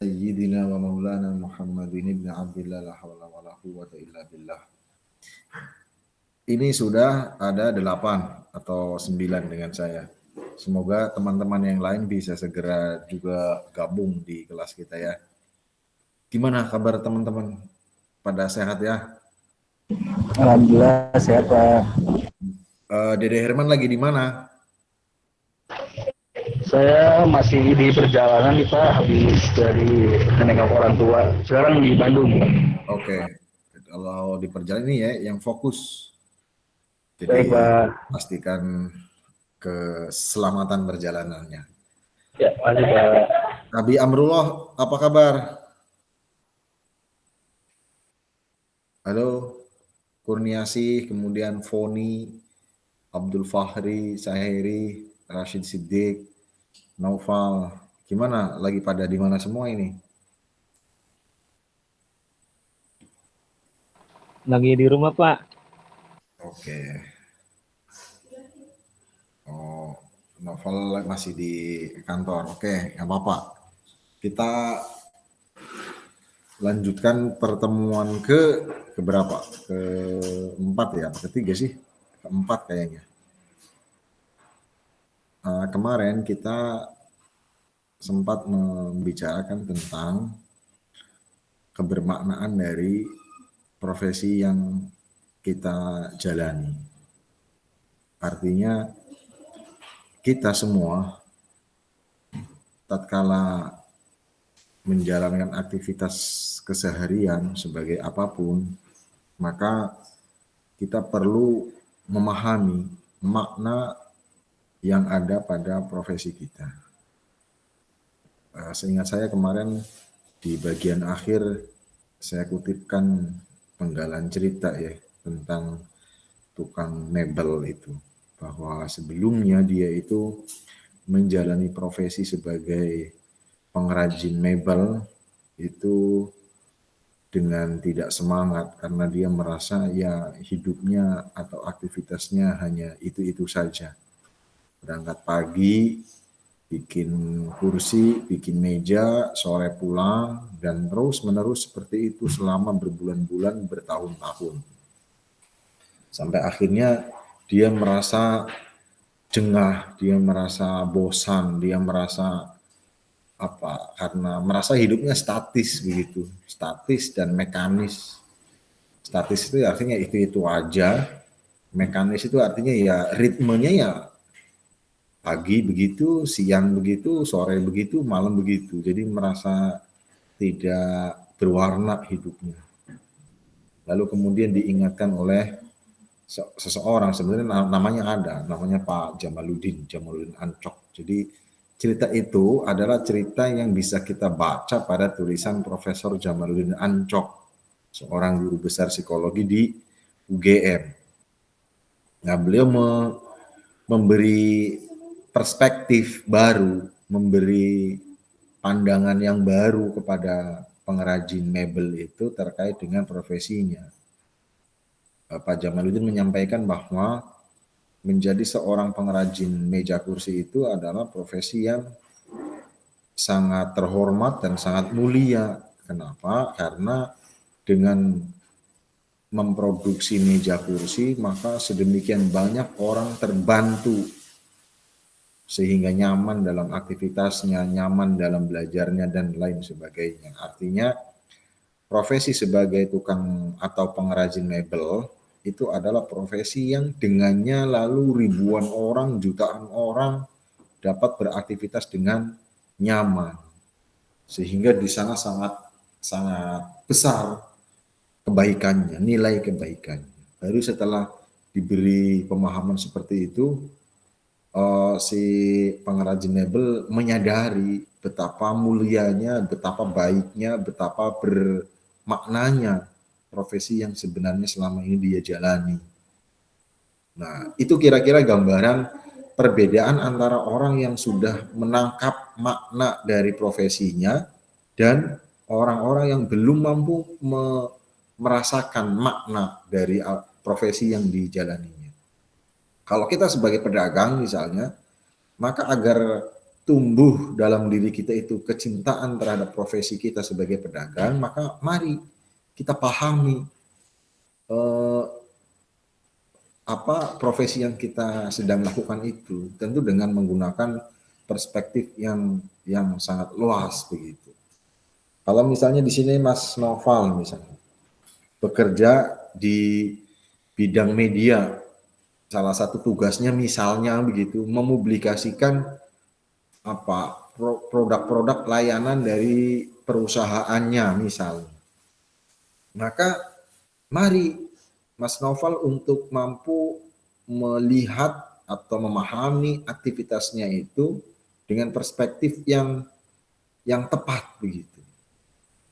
Sayyidina wa maulana Muhammadin ibn Abdillah la hawla wa la quwwata illa billah. Ini sudah ada 8 atau 9 dengan saya. Semoga teman-teman yang lain bisa segera juga gabung di kelas kita ya. Gimana kabar teman-teman? Pada sehat ya? Alhamdulillah sehat Pak. Dede Herman lagi di mana? Saya masih di perjalanan nih Pak, habis dari menengok orang tua. Sekarang di Bandung Pak. Oke. Kalau di perjalanan ini ya yang fokus. Baik Jadi Pak. pastikan keselamatan perjalanannya. Ya, lanjut Pak. Nabi Amrullah, apa kabar? Halo, Kurniasih, kemudian Foni, Abdul Fahri, Sahiri, Rashid Siddiq, Naufal. Gimana? Lagi pada di mana semua ini? Lagi di rumah Pak. Oke. Oh, Naufal masih di kantor. Oke, nggak apa-apa. Kita lanjutkan pertemuan ke berapa? Keempat ya? Ketiga sih? Keempat kayaknya. Kemarin kita sempat membicarakan tentang kebermaknaan dari profesi yang kita jalani. Artinya kita semua tatkala menjalankan aktivitas keseharian sebagai apapun, maka kita perlu memahami makna yang ada pada profesi kita. Seingat saya kemarin di bagian akhir saya kutipkan penggalan cerita ya tentang tukang mebel itu, bahwa sebelumnya dia itu menjalani profesi sebagai pengrajin mebel itu dengan tidak semangat karena dia merasa ya hidupnya atau aktivitasnya hanya itu-itu saja. Berangkat pagi, bikin kursi, bikin meja, sore pulang, dan terus menerus seperti itu selama berbulan-bulan, bertahun-tahun. Sampai akhirnya dia merasa jengah, dia merasa bosan, dia merasa karena merasa hidupnya statis begitu, statis dan mekanis. Statis itu artinya itu aja, mekanis itu artinya ya ritmenya ya pagi begitu, siang begitu, sore begitu, malam begitu. Jadi merasa tidak berwarna hidupnya. Lalu kemudian diingatkan oleh seseorang, sebenarnya namanya ada, namanya Pak Jamaluddin Ancok. Jadi cerita itu adalah cerita yang bisa kita baca pada tulisan Profesor Jamaluddin Ancok, seorang guru besar psikologi di UGM. Nah, beliau memberi perspektif baru, memberi pandangan yang baru kepada pengrajin mebel itu terkait dengan profesinya. Pak Jamaluddin menyampaikan bahwa menjadi seorang pengrajin meja kursi itu adalah profesi yang sangat terhormat dan sangat mulia. Kenapa? Karena dengan memproduksi meja kursi, maka sedemikian banyak orang terbantu sehingga nyaman dalam aktivitasnya, nyaman dalam belajarnya, dan lain sebagainya. Artinya, profesi sebagai tukang atau pengrajin mebel itu adalah profesi yang dengannya lalu ribuan orang, jutaan orang dapat beraktivitas dengan nyaman. Sehingga di sana sangat besar kebaikannya, nilai kebaikannya. Baru setelah diberi pemahaman seperti itu, si pengrajin mebel menyadari betapa mulianya, betapa baiknya, betapa bermaknanya profesi yang sebenarnya selama ini dia jalani. Nah, itu kira-kira gambaran perbedaan antara orang yang sudah menangkap makna dari profesinya dan orang-orang yang belum mampu merasakan makna dari profesi yang dijalaninya. Kalau kita sebagai pedagang misalnya, maka agar tumbuh dalam diri kita itu kecintaan terhadap profesi kita sebagai pedagang, maka mari kita pahami apa profesi yang kita sedang lakukan itu, tentu dengan menggunakan perspektif yang sangat luas begitu. Kalau misalnya di sini Mas Noval misalnya bekerja di bidang media, salah satu tugasnya misalnya begitu mempublikasikan apa produk-produk layanan dari perusahaannya misalnya. Maka mari Mas Noval untuk mampu melihat atau memahami aktivitasnya itu dengan perspektif yang tepat begitu.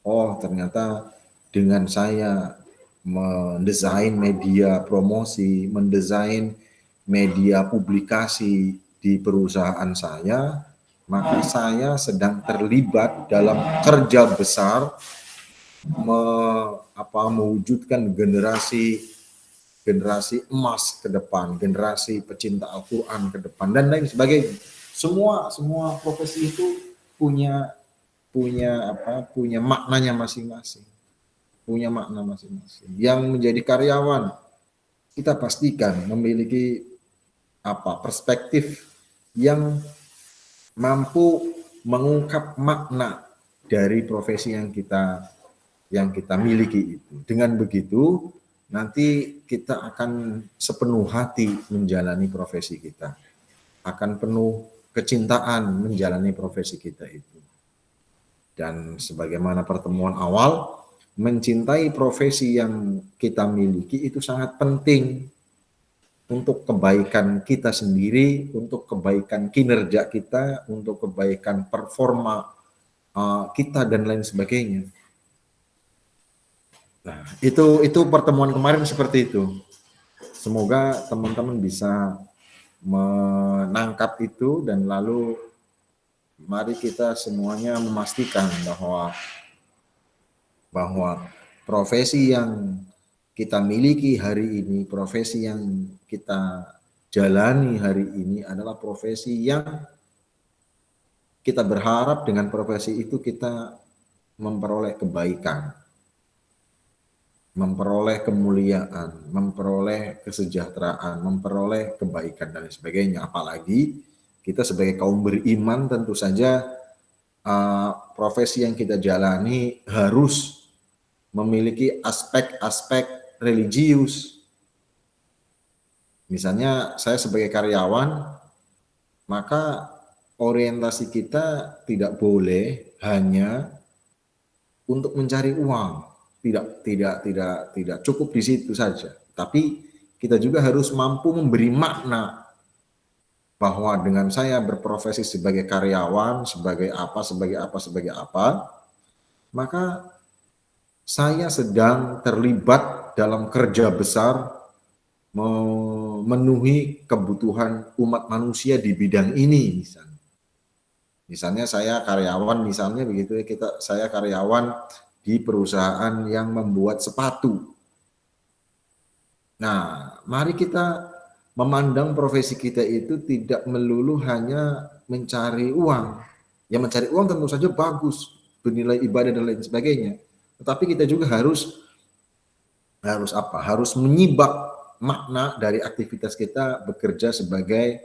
Oh, ternyata dengan saya mendesain media promosi, mendesain media publikasi di perusahaan saya, maka saya sedang terlibat dalam kerja besar mewujudkan generasi emas ke depan, generasi pecinta Al-Quran ke depan, dan lain sebagainya. Semua profesi itu punya maknanya masing-masing, punya makna masing-masing. Yang menjadi karyawan, kita pastikan memiliki perspektif yang mampu mengungkap makna dari profesi yang kita miliki itu. Dengan begitu, nanti kita akan sepenuh hati menjalani profesi kita, akan penuh kecintaan menjalani profesi kita itu. Dan sebagaimana pertemuan awal, mencintai profesi yang kita miliki itu sangat penting untuk kebaikan kita sendiri, untuk kebaikan kinerja kita, untuk kebaikan performa kita dan lain sebagainya. Nah, itu pertemuan kemarin seperti itu. Semoga teman-teman bisa menangkap itu, dan lalu mari kita semuanya memastikan bahwa profesi yang kita miliki hari ini, profesi yang kita jalani hari ini adalah profesi yang kita berharap dengan profesi itu kita memperoleh kebaikan, memperoleh kemuliaan, memperoleh kesejahteraan, memperoleh kebaikan dan sebagainya. Apalagi kita sebagai kaum beriman tentu saja profesi yang kita jalani harus memiliki aspek-aspek religius. Misalnya saya sebagai karyawan, maka orientasi kita tidak boleh hanya untuk mencari uang. Tidak cukup di situ saja. Tapi kita juga harus mampu memberi makna bahwa dengan saya berprofesi sebagai karyawan, sebagai apa, maka saya sedang terlibat dalam kerja besar memenuhi kebutuhan umat manusia di bidang ini. Misalnya saya karyawan, misalnya begitu ya, saya karyawan di perusahaan yang membuat sepatu. Nah, mari kita memandang profesi kita itu tidak melulu hanya mencari uang. Ya, mencari uang tentu saja bagus, bernilai ibadah dan lain sebagainya. Tetapi kita juga harus menyibak makna dari aktivitas kita bekerja sebagai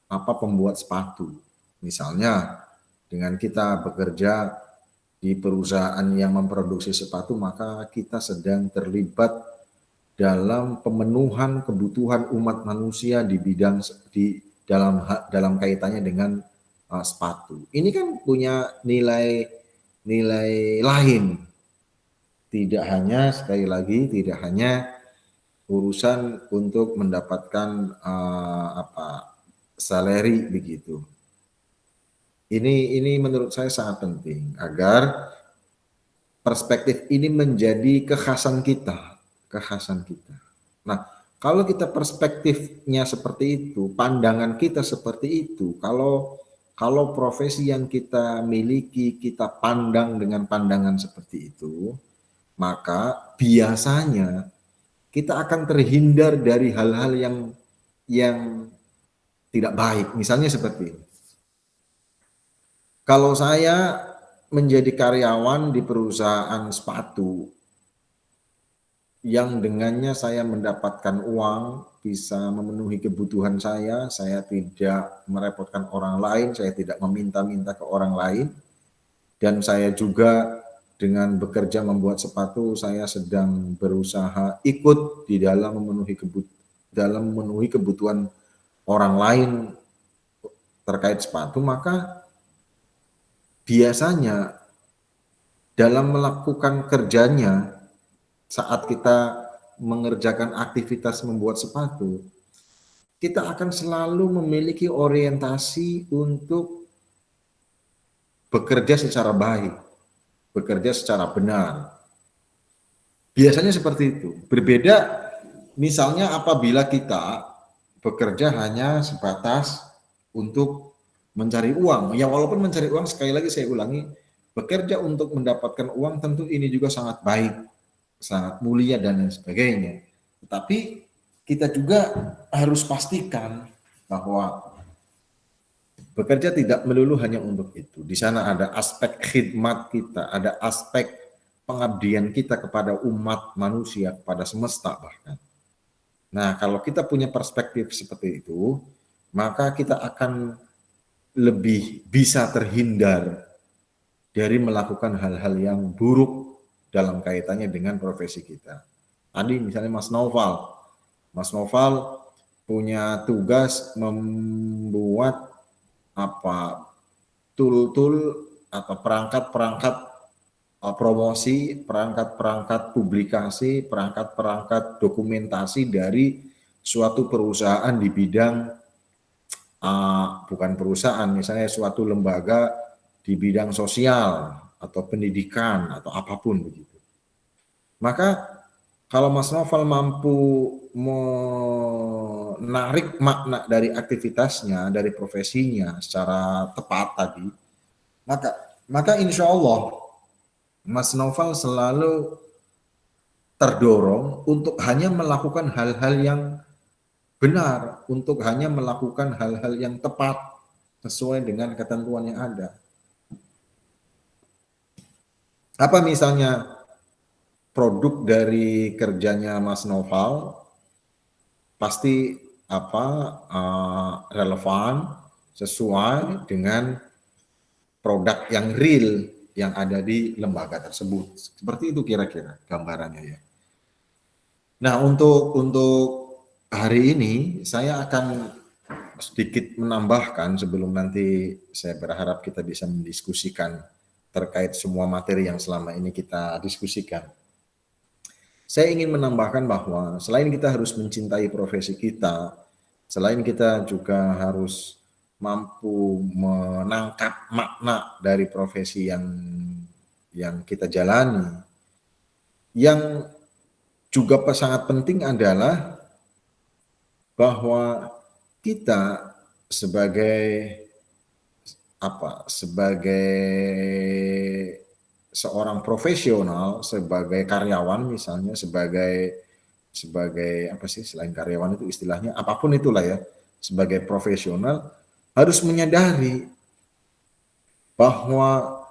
pembuat sepatu. Misalnya dengan kita bekerja di perusahaan yang memproduksi sepatu, maka kita sedang terlibat dalam pemenuhan kebutuhan umat manusia dalam kaitannya dengan sepatu. Ini kan punya nilai lain. Tidak hanya, sekali lagi, tidak hanya urusan untuk mendapatkan salary begitu. Ini menurut saya sangat penting agar perspektif ini menjadi kekhasan kita. Nah, kalau kita perspektifnya seperti itu, pandangan kita seperti itu, kalau profesi yang kita miliki kita pandang dengan pandangan seperti itu, maka biasanya kita akan terhindar dari hal-hal yang tidak baik. Misalnya seperti ini. Kalau saya menjadi karyawan di perusahaan sepatu yang dengannya saya mendapatkan uang, bisa memenuhi kebutuhan saya tidak merepotkan orang lain, saya tidak meminta-minta ke orang lain, dan saya juga dengan bekerja membuat sepatu, saya sedang berusaha ikut di dalam memenuhi kebutuhan orang lain terkait sepatu, maka biasanya dalam melakukan kerjanya saat kita mengerjakan aktivitas membuat sepatu, kita akan selalu memiliki orientasi untuk bekerja secara baik, bekerja secara benar. Biasanya seperti itu. Berbeda misalnya apabila kita bekerja hanya sebatas untuk mencari uang. Ya walaupun mencari uang, sekali lagi saya ulangi, bekerja untuk mendapatkan uang tentu ini juga sangat baik, sangat mulia dan lain sebagainya. Tetapi kita juga harus pastikan bahwa bekerja tidak melulu hanya untuk itu. Di sana ada aspek khidmat kita, ada aspek pengabdian kita kepada umat manusia, kepada semesta bahkan. Nah, kalau kita punya perspektif seperti itu, maka kita akan lebih bisa terhindar dari melakukan hal-hal yang buruk dalam kaitannya dengan profesi kita. Tadi misalnya Mas Noval punya tugas membuat tool-tool atau perangkat-perangkat promosi, perangkat-perangkat publikasi, perangkat-perangkat dokumentasi dari suatu perusahaan di bidang bukan perusahaan, misalnya suatu lembaga di bidang sosial atau pendidikan atau apapun begitu. Maka kalau Mas Novel mampu menarik makna dari aktivitasnya, dari profesinya secara tepat tadi, maka insya Allah Mas Novel selalu terdorong untuk hanya melakukan hal-hal yang benar, untuk hanya melakukan hal-hal yang tepat sesuai dengan ketentuan yang ada. Apa misalnya produk dari kerjanya Mas Noval pasti relevan sesuai dengan produk yang real yang ada di lembaga tersebut. Seperti itu kira-kira gambarannya ya. Nah, untuk hari ini saya akan sedikit menambahkan sebelum nanti saya berharap kita bisa mendiskusikan terkait semua materi yang selama ini kita diskusikan. Saya ingin menambahkan bahwa selain kita harus mencintai profesi kita, selain kita juga harus mampu menangkap makna dari profesi yang kita jalani, yang juga sangat penting adalah bahwa kita sebagai seorang profesional, sebagai karyawan misalnya, sebagai selain karyawan itu istilahnya apapun itulah ya, sebagai profesional harus menyadari bahwa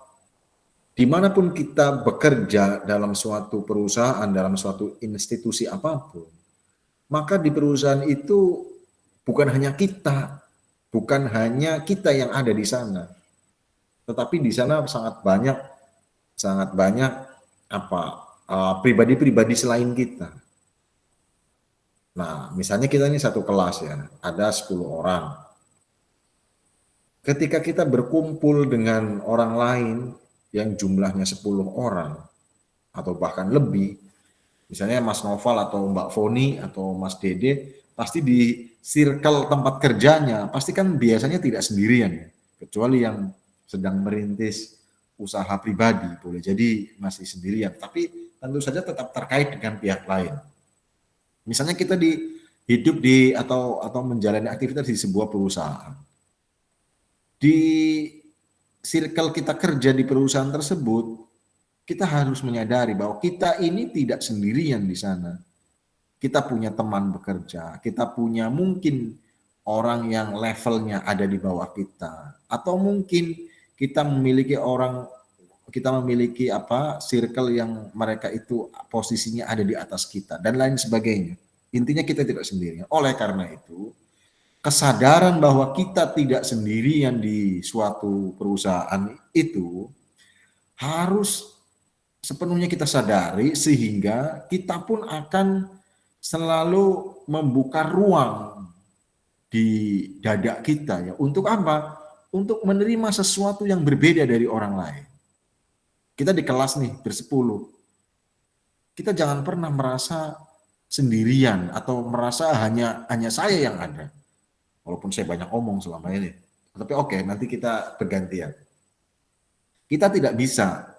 dimanapun kita bekerja dalam suatu perusahaan, dalam suatu institusi apapun, maka di perusahaan itu bukan hanya kita yang ada di sana, tetapi di sana sangat banyak pribadi-pribadi selain kita. Nah, misalnya kita ini satu kelas ya, ada 10 orang. Ketika kita berkumpul dengan orang lain yang jumlahnya 10 orang atau bahkan lebih, misalnya Mas Noval atau Mbak Foni atau Mas Dede, pasti di circle tempat kerjanya, pasti kan biasanya tidak sendirian ya, kecuali yang sedang merintis usaha pribadi, boleh jadi masih sendirian, tapi tentu saja tetap terkait dengan pihak lain. Misalnya kita hidup atau menjalani aktivitas di sebuah perusahaan. Di circle kita kerja di perusahaan tersebut, kita harus menyadari bahwa kita ini tidak sendirian di sana. Kita punya teman bekerja, kita punya mungkin orang yang levelnya ada di bawah kita, atau mungkin kita memiliki circle yang mereka itu posisinya ada di atas kita dan lain sebagainya. Intinya kita tidak sendirian. Oleh karena itu, kesadaran bahwa kita tidak sendirian di suatu perusahaan itu harus sepenuhnya kita sadari, sehingga kita pun akan selalu membuka ruang di dada kita ya. Untuk apa? Untuk menerima sesuatu yang berbeda dari orang lain. Kita di kelas nih bersepuluh. Kita jangan pernah merasa sendirian atau merasa hanya saya yang ada. Walaupun saya banyak omong selama ini. Tapi oke, nanti kita bergantian. Kita tidak bisa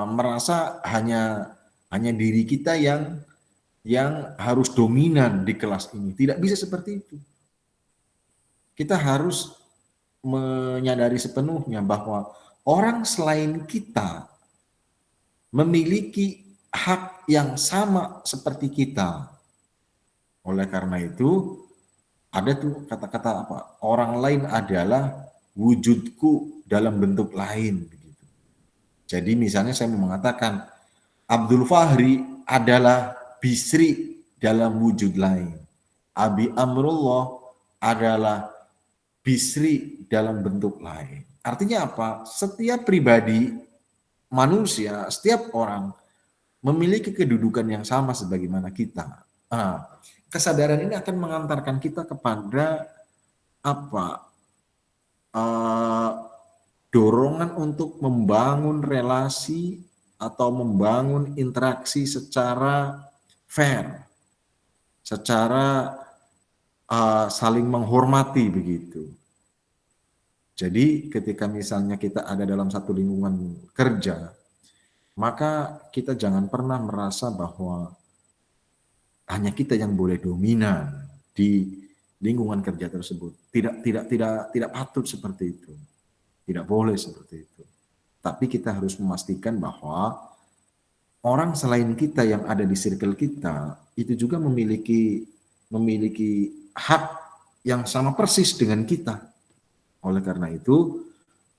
merasa hanya diri kita yang harus dominan di kelas ini. Tidak bisa seperti itu. Kita harus menyadari sepenuhnya bahwa orang selain kita memiliki hak yang sama seperti kita. Oleh karena itu, ada tuh kata-kata apa? Orang lain adalah wujudku dalam bentuk lain. Begitu. Jadi misalnya saya mau mengatakan, Abdul Fahri adalah Bisri dalam wujud lain. Abi Amrullah adalah Bisri dalam bentuk lain. Artinya apa? Setiap pribadi manusia, setiap orang memiliki kedudukan yang sama sebagaimana kita. Kesadaran ini akan mengantarkan kita kepada dorongan untuk membangun relasi atau membangun interaksi secara fair, secara saling menghormati begitu. Jadi ketika misalnya kita ada dalam satu lingkungan kerja, maka kita jangan pernah merasa bahwa hanya kita yang boleh dominan di lingkungan kerja tersebut. Tidak patut seperti itu. Tidak boleh seperti itu. Tapi kita harus memastikan bahwa orang selain kita yang ada di circle kita itu juga memiliki hak yang sama persis dengan kita. Oleh karena itu,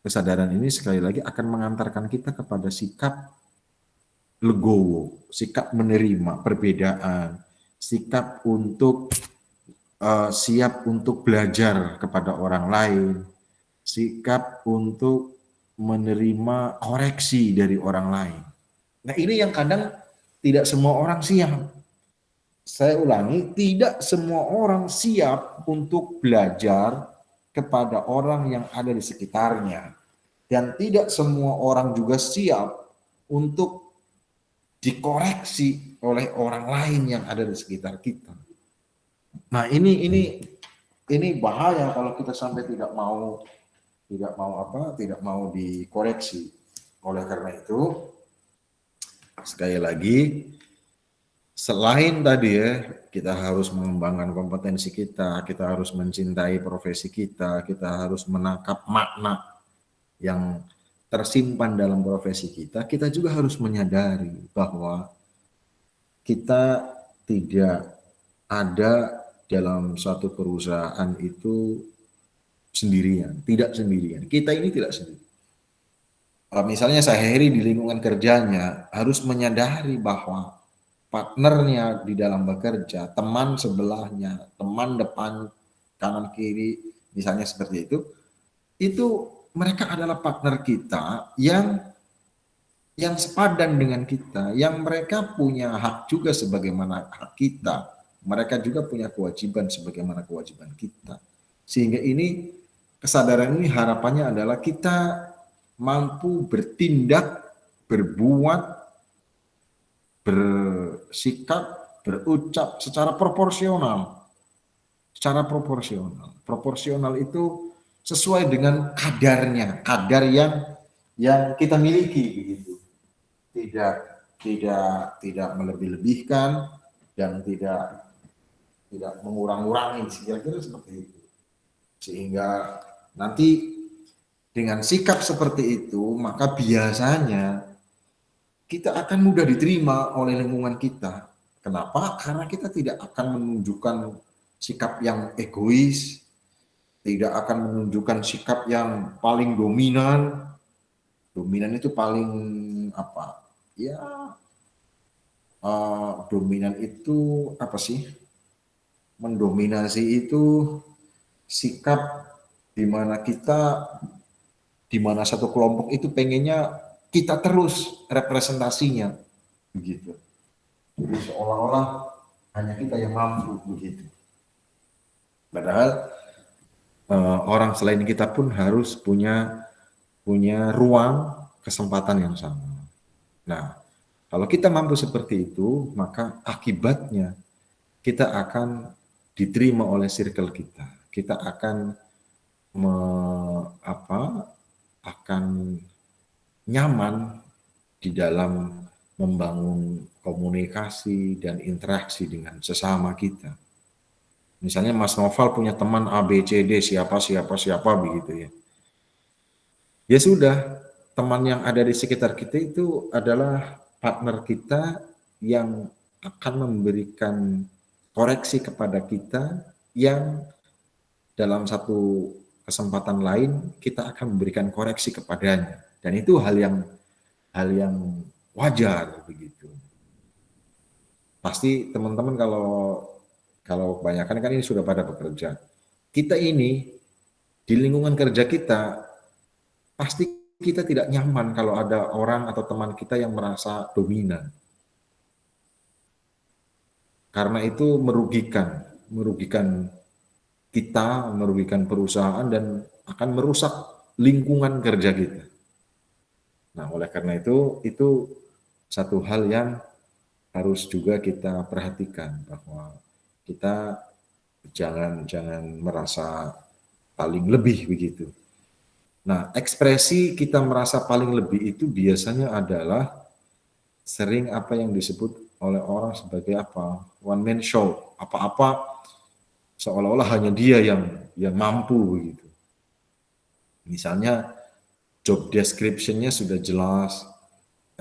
kesadaran ini sekali lagi akan mengantarkan kita kepada sikap legowo, sikap menerima perbedaan, sikap untuk siap untuk belajar kepada orang lain, sikap untuk menerima koreksi dari orang lain. Nah, ini yang kadang tidak semua orang siap. Saya ulangi, tidak semua orang siap untuk belajar kepada orang yang ada di sekitarnya. Dan tidak semua orang juga siap untuk dikoreksi oleh orang lain yang ada di sekitar kita. Nah, ini bahaya kalau kita sampai tidak mau dikoreksi. Oleh karena itu, sekali lagi, selain tadi ya, kita harus mengembangkan kompetensi kita harus mencintai profesi kita harus menangkap makna yang tersimpan dalam profesi kita juga harus menyadari bahwa kita tidak ada dalam suatu perusahaan itu sendirian, tidak sendirian. Kita ini tidak sendirian. Misalnya Saheri di lingkungan kerjanya harus menyadari bahwa partnernya di dalam bekerja, teman sebelahnya, teman depan, kanan kiri, misalnya seperti itu mereka adalah partner kita yang sepadan dengan kita, yang mereka punya hak juga sebagaimana hak kita, mereka juga punya kewajiban sebagaimana kewajiban kita. Sehingga ini kesadaran ini harapannya adalah kita mampu bertindak, berbuat, bersikap, berucap secara proporsional. Secara proporsional. Proporsional itu sesuai dengan kadarnya, kadar yang kita miliki begitu. Tidak melebih-lebihkan dan tidak mengurang-urangi, kira-kira seperti itu. Sehingga nanti dengan sikap seperti itu, maka biasanya kita akan mudah diterima oleh lingkungan kita. Kenapa? Karena kita tidak akan menunjukkan sikap yang egois, tidak akan menunjukkan sikap yang paling dominan, Dominan itu paling apa? Ya, dominan itu apa sih? Mendominasi itu sikap di mana di mana satu kelompok itu pengennya kita terus representasinya, begitu. Jadi seolah-olah hanya kita yang mampu, begitu. Padahal orang selain kita pun harus punya ruang kesempatan yang sama. Nah, kalau kita mampu seperti itu, maka akibatnya kita akan diterima oleh circle kita. Kita akan akan nyaman di dalam membangun komunikasi dan interaksi dengan sesama kita. Misalnya Mas Noval punya teman A, B, C, D, siapa begitu ya. Ya sudah, teman yang ada di sekitar kita itu adalah partner kita yang akan memberikan koreksi kepada kita yang dalam satu kesempatan lain kita akan memberikan koreksi kepadanya. Dan itu hal yang wajar begitu. Pasti teman-teman kalau kebanyakan kan ini sudah pada bekerja. Kita ini di lingkungan kerja kita pasti kita tidak nyaman kalau ada orang atau teman kita yang merasa dominan. Karena itu merugikan kita, merugikan perusahaan dan akan merusak lingkungan kerja kita. Nah, oleh karena itu satu hal yang harus juga kita perhatikan bahwa kita jangan merasa paling lebih begitu. Nah, ekspresi kita merasa paling lebih itu biasanya adalah sering apa yang disebut oleh orang sebagai apa? One man show. Apa-apa seolah-olah hanya dia yang mampu begitu. Misalnya job description-nya sudah jelas,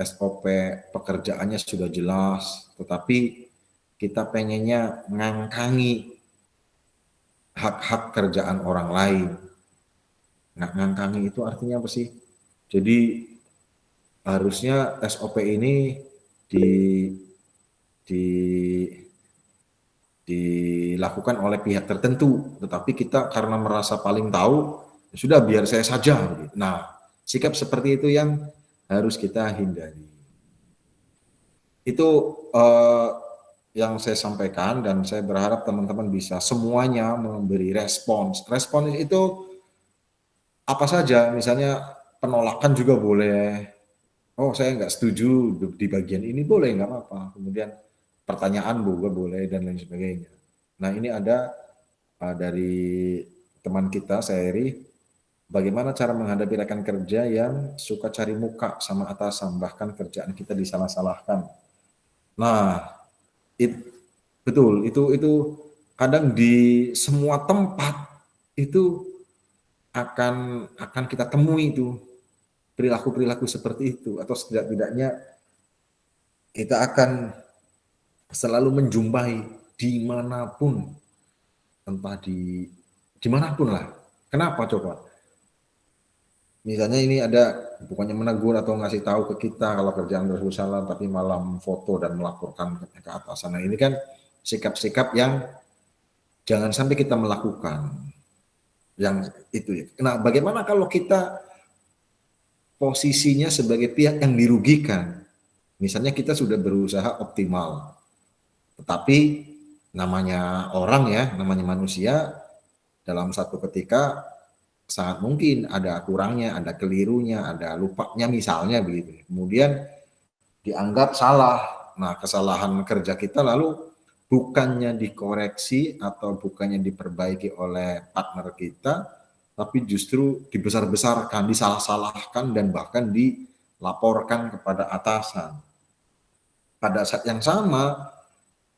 SOP pekerjaannya sudah jelas, tetapi kita pengennya ngangkangi hak-hak kerjaan orang lain. Nah, ngangkangi itu artinya apa sih? Jadi harusnya SOP ini dilakukan oleh pihak tertentu, tetapi kita karena merasa paling tahu, ya sudah biar saya saja. Nah, sikap seperti itu yang harus kita hindari. Itu yang saya sampaikan dan saya berharap teman-teman bisa semuanya memberi respons. Respons itu apa saja, misalnya penolakan juga boleh. Oh, saya nggak setuju di bagian ini, boleh, nggak apa-apa. Kemudian pertanyaan juga boleh dan lain sebagainya. Nah, ini ada dari teman kita, Saeri, bagaimana cara menghadapi rekan kerja yang suka cari muka sama atasan, bahkan kerjaan kita disalah-salahkan. Nah, betul, itu kadang di semua tempat itu akan kita temui itu perilaku-perilaku seperti itu, atau setidak-tidaknya kita akan selalu menjumpai dimanapun, entah dimanapun lah. Kenapa coba? Misalnya ini ada bukannya menegur atau ngasih tahu ke kita kalau kerjaan bersalah, tapi malah foto dan melaporkan ke atasan. Nah, ini kan sikap-sikap yang jangan sampai kita melakukan. Yang itu ya. Nah, bagaimana kalau kita posisinya sebagai pihak yang dirugikan? Misalnya kita sudah berusaha optimal, tetapi namanya orang ya, namanya manusia, dalam satu ketika sangat mungkin ada kurangnya, ada kelirunya, ada lupanya misalnya begitu. Kemudian dianggap salah. Nah, kesalahan kerja kita lalu bukannya dikoreksi atau bukannya diperbaiki oleh partner kita, tapi justru dibesar-besarkan, disalah-salahkan dan bahkan dilaporkan kepada atasan. Pada saat yang sama,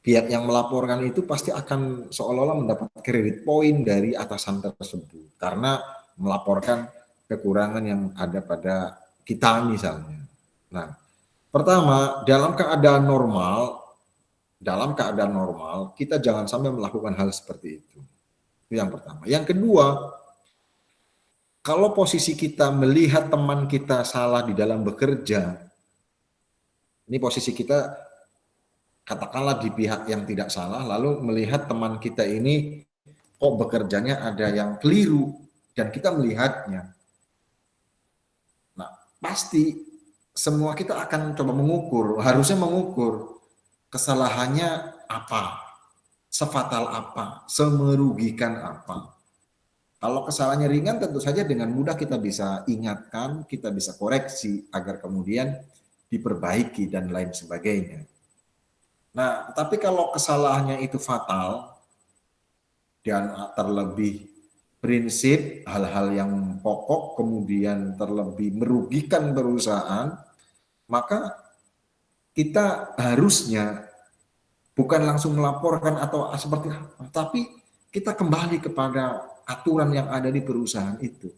pihak yang melaporkan itu pasti akan seolah-olah mendapat kredit poin dari atasan tersebut karena melaporkan kekurangan yang ada pada kita misalnya. Nah, pertama, dalam keadaan normal kita jangan sampai melakukan hal seperti itu. Itu yang pertama. Yang kedua, Kalau posisi kita melihat teman kita salah di dalam bekerja, ini posisi kita katakanlah di pihak yang tidak salah, lalu melihat teman kita ini kok bekerjanya ada yang keliru dan kita melihatnya. Nah, pasti semua kita akan coba mengukur, harusnya mengukur kesalahannya apa, sefatal apa, semerugikan apa. Kalau kesalahannya ringan tentu saja dengan mudah kita bisa ingatkan, kita bisa koreksi agar kemudian diperbaiki dan lain sebagainya. Nah, tapi kalau kesalahannya itu fatal dan terlebih prinsip, hal-hal yang pokok, kemudian terlebih merugikan perusahaan, maka kita harusnya bukan langsung melaporkan atau seperti apa, tapi kita kembali kepada aturan yang ada di perusahaan itu.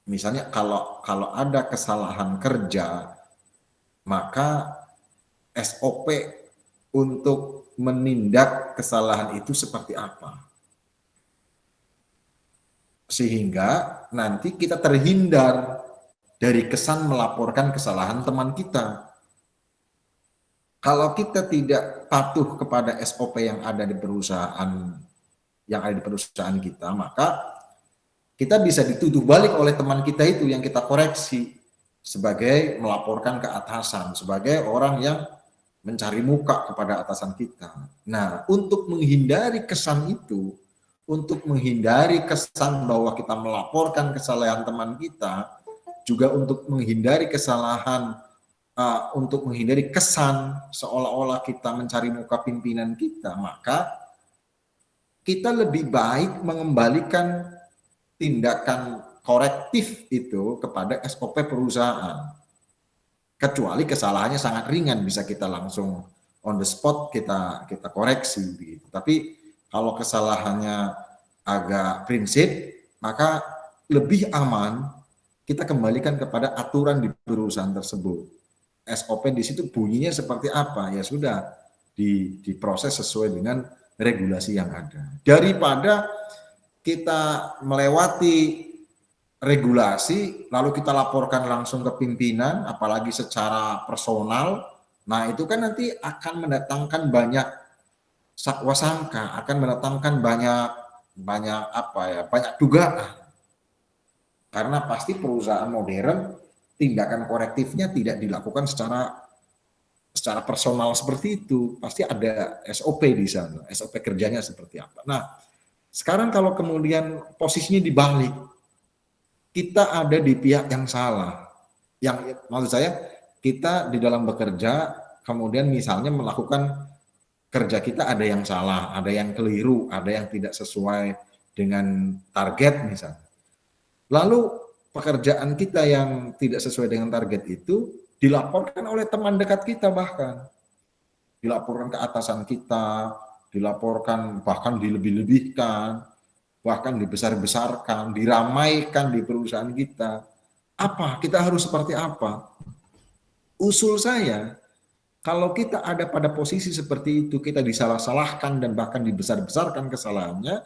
Misalnya kalau ada kesalahan kerja, maka SOP untuk menindak kesalahan itu seperti apa. Sehingga nanti kita terhindar dari kesan melaporkan kesalahan teman kita. Kalau kita tidak patuh kepada SOP yang ada di perusahaan kita, maka kita bisa dituduh balik oleh teman kita itu yang kita koreksi sebagai melaporkan ke atasan, sebagai orang yang mencari muka kepada atasan kita. Nah, untuk menghindari kesan itu, untuk menghindari kesan bahwa kita melaporkan kesalahan teman kita, juga untuk menghindari kesalahan, untuk menghindari kesan seolah-olah kita mencari muka pimpinan kita, maka kita lebih baik mengembalikan tindakan korektif itu kepada SOP perusahaan. Kecuali kesalahannya sangat ringan, bisa kita langsung on the spot kita koreksi begitu. Tapi kalau kesalahannya agak prinsip, maka lebih aman kita kembalikan kepada aturan di perusahaan tersebut. SOP di situ bunyinya seperti apa, ya sudah diproses sesuai dengan regulasi yang ada. Daripada kita melewati regulasi lalu kita laporkan langsung ke pimpinan, apalagi secara personal, nah itu kan nanti akan mendatangkan banyak sakwa sangka, akan mendatangkan banyak dugaan. Karena pasti perusahaan modern tindakan korektifnya tidak dilakukan secara personal seperti itu, pasti ada SOP di sana, SOP kerjanya seperti apa. Nah, sekarang kalau kemudian posisinya dibalik, kita ada di pihak yang salah. Yang maksud saya, kita di dalam bekerja, kemudian misalnya melakukan kerja kita ada yang salah, ada yang keliru, ada yang tidak sesuai dengan target misalnya. Lalu pekerjaan kita yang tidak sesuai dengan target itu dilaporkan oleh teman dekat kita, bahkan dilaporkan ke atasan kita, dilaporkan bahkan dilebih-lebihkan, bahkan dibesar-besarkan, diramaikan di perusahaan kita. Apa? Kita harus seperti apa? Usul saya, kalau kita ada pada posisi seperti itu, kita disalah-salahkan dan bahkan dibesar-besarkan kesalahannya,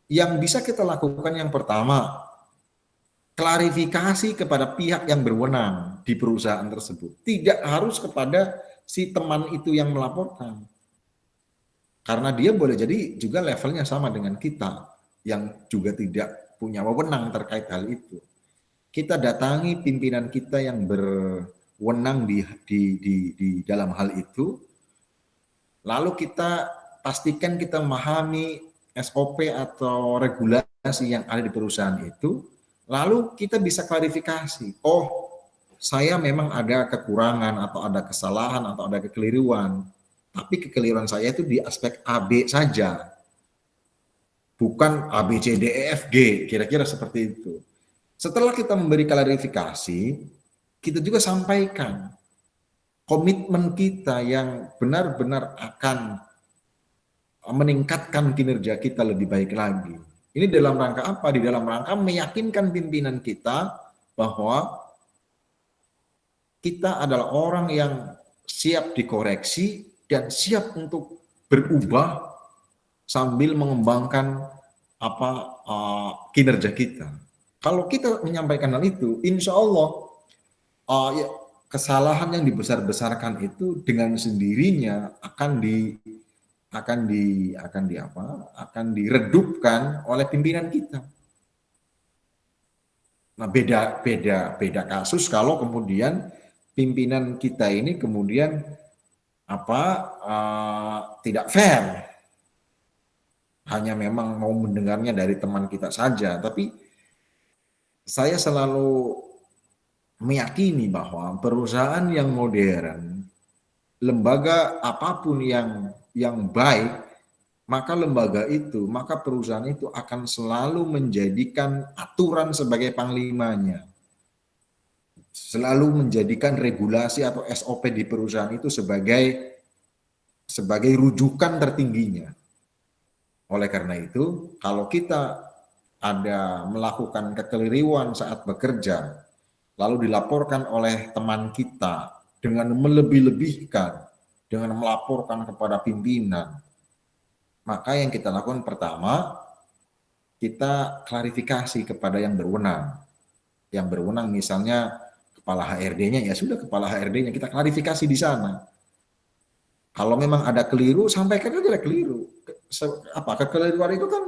yang bisa kita lakukan yang pertama, klarifikasi kepada pihak yang berwenang di perusahaan tersebut. Tidak harus kepada si teman itu yang melaporkan. Karena dia boleh jadi juga levelnya sama dengan kita yang juga tidak punya wewenang terkait hal itu. Kita datangi pimpinan kita yang berwenang di dalam hal itu, lalu kita pastikan kita memahami SOP atau regulasi yang ada di perusahaan itu, lalu kita bisa klarifikasi, oh saya memang ada kekurangan atau ada kesalahan atau ada kekeliruan, tapi kekeliruan saya itu di aspek A, B saja, bukan A, B, C, D, E, F, G, kira-kira seperti itu. Setelah kita memberi klarifikasi, kita juga sampaikan komitmen kita yang benar-benar akan meningkatkan kinerja kita lebih baik lagi. Ini dalam rangka apa? Di dalam rangka meyakinkan pimpinan kita bahwa kita adalah orang yang siap dikoreksi dan siap untuk berubah sambil mengembangkan kinerja kita. Kalau kita menyampaikan hal itu, insya Allah ya, kesalahan yang dibesar-besarkan itu dengan sendirinya akan diredupkan oleh pimpinan kita. Nah, beda kasus kalau kemudian pimpinan kita ini kemudian tidak fair, hanya memang mau mendengarnya dari teman kita saja. Tapi saya selalu meyakini bahwa perusahaan yang modern, lembaga apapun yang baik, maka perusahaan itu akan selalu menjadikan aturan sebagai panglimanya. Selalu menjadikan regulasi atau SOP di perusahaan itu sebagai rujukan tertingginya. Oleh karena itu, kalau kita ada melakukan kekeliruan saat bekerja, lalu dilaporkan oleh teman kita dengan melebih-lebihkan, dengan melaporkan kepada pimpinan, maka yang kita lakukan pertama, kita klarifikasi kepada yang berwenang. Yang berwenang misalnya kepala HRD-nya, ya sudah kepala HRD-nya, kita klarifikasi di sana. Kalau memang ada keliru, sampaikan aja ada keliru. Kekeliruan itu kan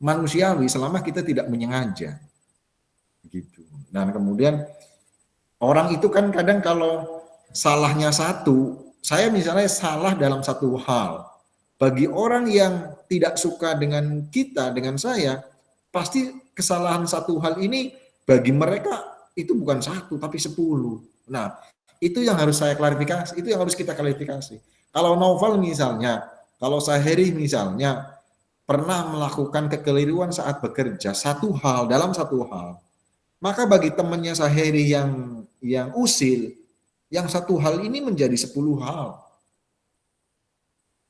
manusiawi selama kita tidak menyengaja. Gitu. Dan kemudian orang itu kan kadang kalau salahnya satu, saya misalnya salah dalam satu hal. Bagi orang yang tidak suka dengan kita, dengan saya, pasti kesalahan satu hal ini bagi mereka itu bukan satu tapi 10. Nah, itu yang harus saya klarifikasi, itu yang harus kita klarifikasi. Kalau Novel misalnya, kalau Saheri misalnya pernah melakukan kekeliruan saat bekerja dalam satu hal, maka bagi temannya Saheri yang usil, yang satu hal ini menjadi 10 hal.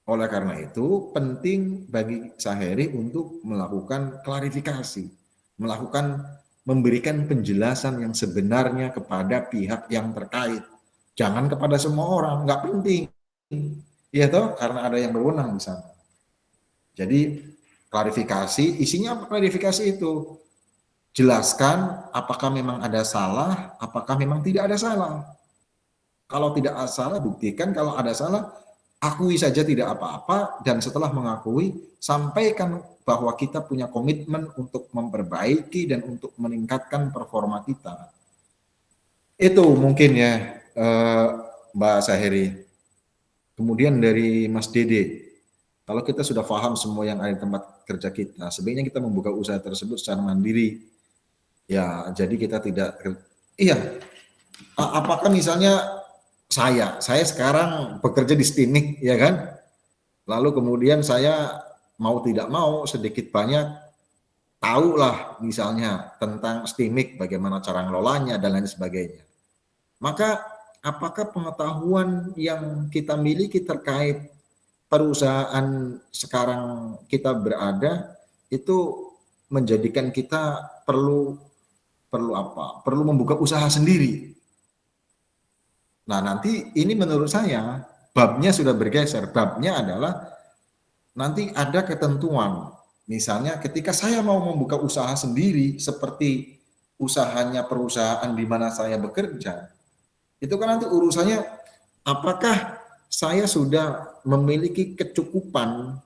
Oleh karena itu, penting bagi Saheri untuk melakukan klarifikasi, memberikan penjelasan yang sebenarnya kepada pihak yang terkait. Jangan kepada semua orang, nggak penting. Ya toh, karena ada yang berwenang di sana. Jadi, klarifikasi, isinya apa klarifikasi itu? Jelaskan apakah memang ada salah, apakah memang tidak ada salah. Kalau tidak ada salah, buktikan. Kalau ada salah, akui saja tidak apa-apa, dan setelah mengakui, sampaikan bahwa kita punya komitmen untuk memperbaiki dan untuk meningkatkan performa kita. Itu mungkin ya, Mbak Saheri. Kemudian dari Mas Dede, kalau kita sudah paham semua yang ada di tempat kerja kita, sebaiknya kita membuka usaha tersebut secara mandiri. Ya, jadi kita tidak, iya, apakah misalnya saya sekarang bekerja di Stimik, ya kan? Lalu kemudian saya mau tidak mau sedikit banyak tahulah misalnya tentang Stimik, bagaimana cara ngelolanya dan lain sebagainya. Maka apakah pengetahuan yang kita miliki terkait perusahaan sekarang kita berada itu menjadikan kita perlu membuka usaha sendiri. Nah, nanti ini menurut saya babnya sudah bergeser. Babnya adalah nanti ada ketentuan. Misalnya ketika saya mau membuka usaha sendiri seperti usahanya perusahaan di mana saya bekerja, itu kan nanti urusannya apakah saya sudah memiliki kecukupan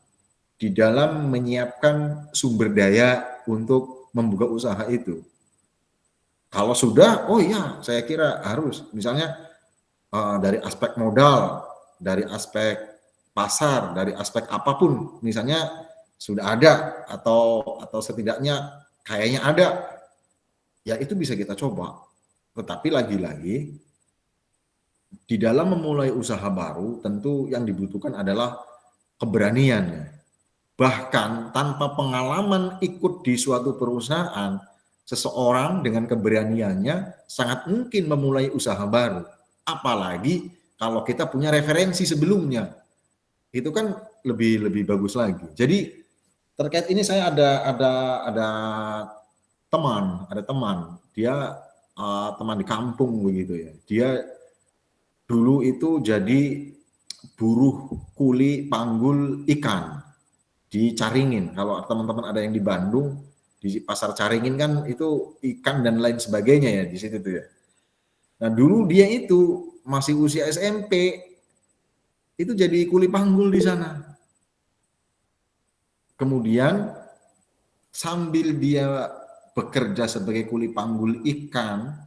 di dalam menyiapkan sumber daya untuk membuka usaha itu. Kalau sudah, oh iya, saya kira harus. Misalnya dari aspek modal, dari aspek pasar, dari aspek apapun, misalnya sudah ada atau setidaknya kayaknya ada, ya itu bisa kita coba. Tetapi lagi-lagi di dalam memulai usaha baru tentu yang dibutuhkan adalah keberanian. Bahkan tanpa pengalaman ikut di suatu perusahaan, seseorang dengan keberaniannya sangat mungkin memulai usaha baru. Apalagi kalau kita punya referensi sebelumnya, itu kan lebih bagus lagi. Jadi terkait ini saya ada teman, dia teman di kampung begitu ya. Dia dulu itu jadi buruh kuli panggul ikan di Caringin. Kalau teman-teman ada yang di Bandung, Di pasar Caringin kan itu ikan dan lain sebagainya ya di situ tuh ya. Nah dulu dia itu masih usia SMP, itu jadi kuli panggul di sana. Kemudian sambil dia bekerja sebagai kuli panggul ikan,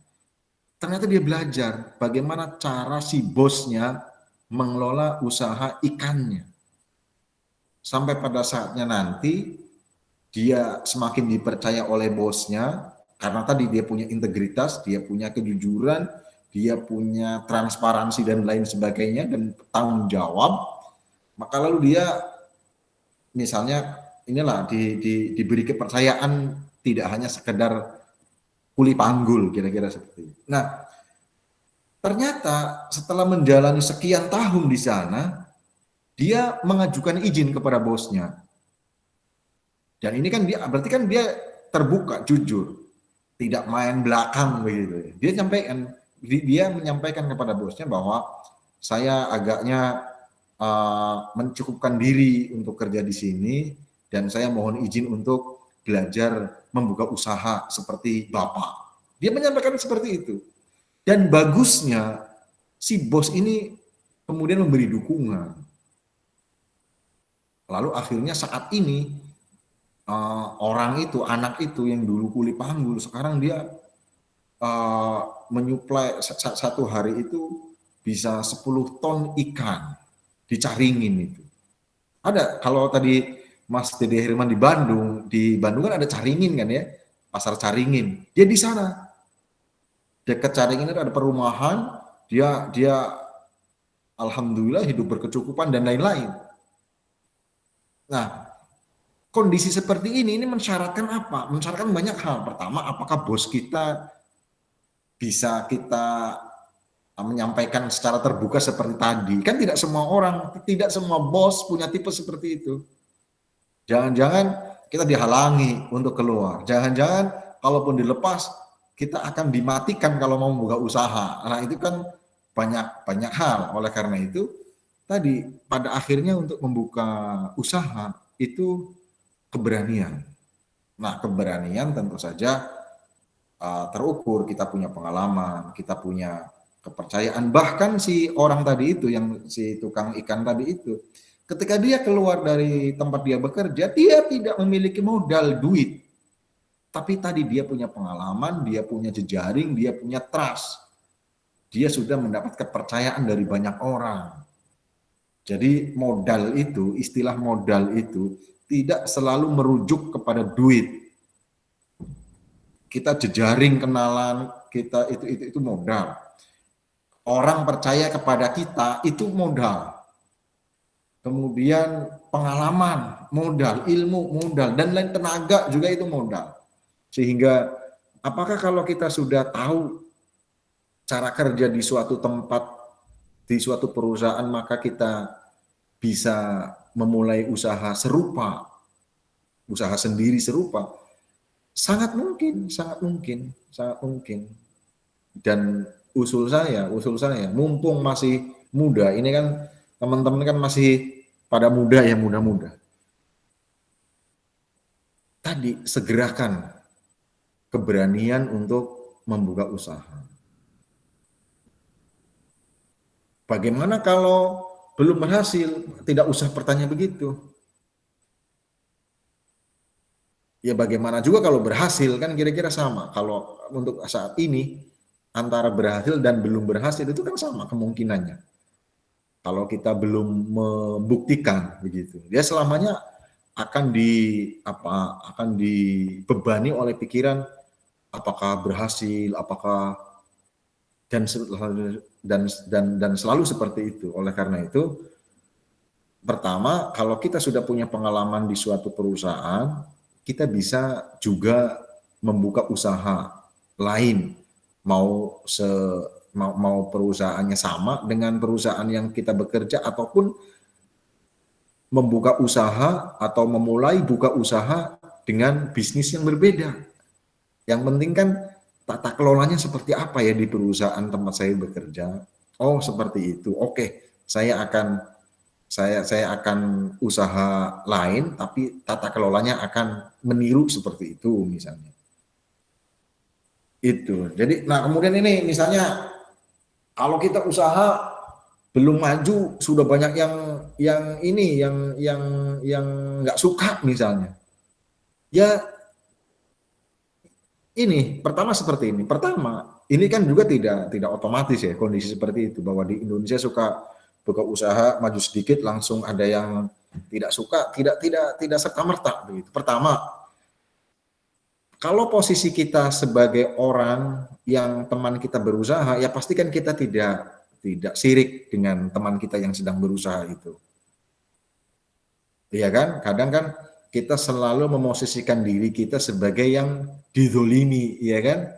ternyata dia belajar bagaimana cara si bosnya mengelola usaha ikannya. Sampai pada saatnya nanti dia semakin dipercaya oleh bosnya karena tadi dia punya integritas, dia punya kejujuran, dia punya transparansi dan lain sebagainya dan tanggung jawab. Maka lalu dia misalnya inilah diberi kepercayaan tidak hanya sekedar kuli panggul kira-kira seperti itu. Nah, ternyata setelah menjalani sekian tahun di sana, dia mengajukan izin kepada bosnya. Dan ini kan dia berarti kan dia terbuka, jujur, tidak main belakang begitu. Dia menyampaikan kepada bosnya bahwa saya agaknya mencukupkan diri untuk kerja di sini dan saya mohon izin untuk belajar membuka usaha seperti Bapak. Dia menyampaikan seperti itu. Dan bagusnya si bos ini kemudian memberi dukungan. Lalu akhirnya saat ini orang itu, anak itu yang dulu kuli panggul, sekarang dia menyuplai satu hari itu bisa 10 ton ikan di Caringin itu. Ada, kalau tadi Mas Dede Herman di Bandung kan ada Caringin kan ya, pasar Caringin. Dia di sana. Dekat Caringin itu ada perumahan, dia alhamdulillah hidup berkecukupan dan lain-lain. Nah, kondisi seperti ini mensyaratkan apa? Mensyaratkan banyak hal. Pertama, apakah bos kita bisa kita menyampaikan secara terbuka seperti tadi? Kan tidak semua orang, tidak semua bos punya tipe seperti itu. Jangan-jangan kita dihalangi untuk keluar. Jangan-jangan kalaupun dilepas, kita akan dimatikan kalau mau membuka usaha. Nah itu kan banyak hal. Oleh karena itu, tadi pada akhirnya untuk membuka usaha itu keberanian. Nah, keberanian tentu saja terukur, kita punya pengalaman, kita punya kepercayaan. Bahkan si orang tadi itu, yang si tukang ikan tadi itu, ketika dia keluar dari tempat dia bekerja, dia tidak memiliki modal duit. Tapi tadi dia punya pengalaman, dia punya jejaring, dia punya trust. Dia sudah mendapat kepercayaan dari banyak orang. Jadi modal itu, istilah modal itu tidak selalu merujuk kepada duit. Kita jejaring kenalan, kita itu modal. Orang percaya kepada kita itu modal. Kemudian pengalaman, modal, ilmu, modal, dan lain tenaga juga itu modal. Sehingga apakah kalau kita sudah tahu cara kerja di suatu tempat, di suatu perusahaan, maka kita bisa memulai usaha serupa, usaha sendiri serupa? Sangat mungkin, sangat mungkin, sangat mungkin. Dan usul saya, mumpung masih muda, ini kan teman-teman kan masih pada muda ya, muda-muda. Tadi segerakan keberanian untuk membuka usaha. Bagaimana kalau belum berhasil? Tidak usah bertanya begitu. Ya bagaimana juga kalau berhasil, kan kira-kira sama. Kalau untuk saat ini antara berhasil dan belum berhasil itu kan sama kemungkinannya. Kalau kita belum membuktikan begitu, dia selamanya akan dibebani oleh pikiran apakah berhasil, apakah dan selalu seperti itu. Oleh karena itu, pertama, kalau kita sudah punya pengalaman di suatu perusahaan, kita bisa juga membuka usaha lain, mau perusahaannya sama dengan perusahaan yang kita bekerja, ataupun membuka usaha atau memulai buka usaha dengan bisnis yang berbeda. Yang penting kan tata kelolanya seperti apa ya di perusahaan tempat saya bekerja. Oh seperti itu. Oke, saya akan saya akan usaha lain, tapi tata kelolanya akan meniru seperti itu misalnya. Itu. Jadi, nah kemudian ini misalnya kalau kita usaha belum maju sudah banyak yang ini yang nggak suka misalnya. Ya ini pertama seperti ini. Pertama, ini kan juga tidak otomatis ya kondisi seperti itu bahwa di Indonesia suka buka usaha maju sedikit langsung ada yang tidak suka, tidak serta merta begitu. Pertama, kalau posisi kita sebagai orang yang teman kita berusaha, ya pastikan kita tidak sirik dengan teman kita yang sedang berusaha itu. Iya kan? Kadang kan kita selalu memosisikan diri kita sebagai yang dizolimi, iya kan?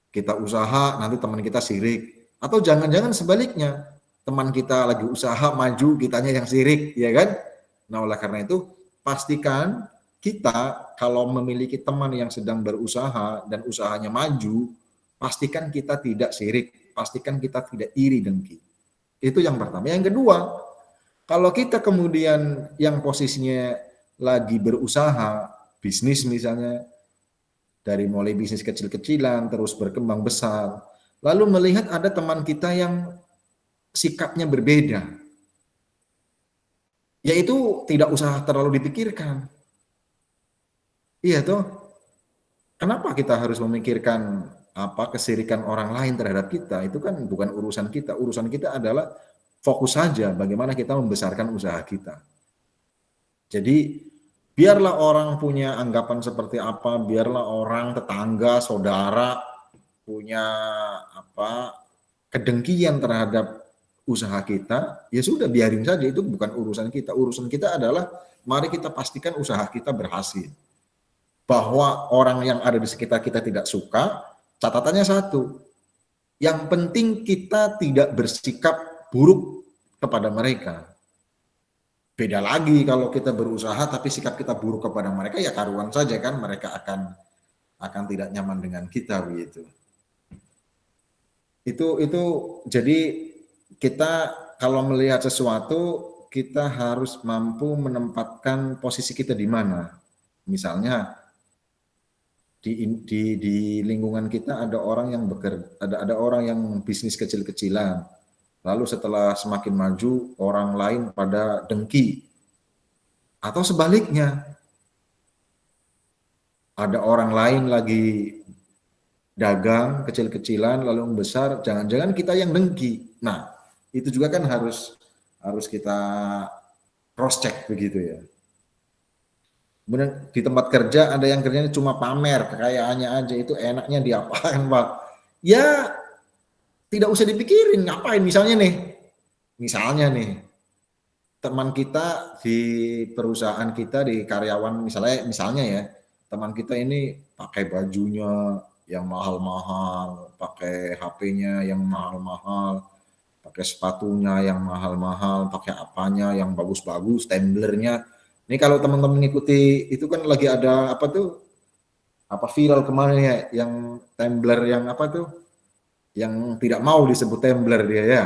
Kita usaha, nanti teman kita sirik. Atau jangan-jangan sebaliknya, teman kita lagi usaha maju, kitanya yang sirik, iya kan? Nah, oleh karena itu, pastikan kita kalau memiliki teman yang sedang berusaha dan usahanya maju, pastikan kita tidak sirik, pastikan kita tidak iri dengki. Itu yang pertama. Yang kedua, kalau kita kemudian yang posisinya lagi berusaha, bisnis misalnya, dari mulai bisnis kecil-kecilan, terus berkembang besar, lalu melihat ada teman kita yang sikapnya berbeda, yaitu tidak usah terlalu dipikirkan. Iya toh, kenapa kita harus memikirkan kesirikan orang lain terhadap kita? Itu kan bukan urusan kita. Urusan kita adalah fokus saja bagaimana kita membesarkan usaha kita. Jadi biarlah orang punya anggapan seperti apa, biarlah orang tetangga, saudara punya kedengkian terhadap usaha kita, ya sudah biarin saja, itu bukan urusan kita. Urusan kita adalah mari kita pastikan usaha kita berhasil. Bahwa orang yang ada di sekitar kita tidak suka, catatannya satu, yang penting kita tidak bersikap buruk kepada mereka. Beda lagi kalau kita berusaha tapi sikap kita buruk kepada mereka, ya karuan saja kan, mereka akan tidak nyaman dengan kita begitu. Itu jadi kita kalau melihat sesuatu kita harus mampu menempatkan posisi kita di mana. Misalnya di lingkungan kita ada orang yang bekerja, ada orang yang bisnis kecil-kecilan. Lalu setelah semakin maju, orang lain pada dengki. Atau sebaliknya, ada orang lain lagi dagang kecil-kecilan lalu membesar, jangan-jangan kita yang dengki. Nah, itu juga kan harus kita cross check begitu ya. Kemudian di tempat kerja ada yang kerjanya cuma pamer kekayaannya aja, itu enaknya diapain Pak? Ya tidak usah dipikirin, ngapain misalnya nih teman kita di perusahaan kita, di karyawan misalnya ya, teman kita ini pakai bajunya yang mahal-mahal, pakai HP-nya yang mahal-mahal, pakai sepatunya yang mahal-mahal, pakai apanya yang bagus-bagus, Tumblr-nya. Ini kalau teman-teman ngikuti itu kan lagi ada viral kemarin ya, yang Tumblr yang yang tidak mau disebut Tumblr dia ya.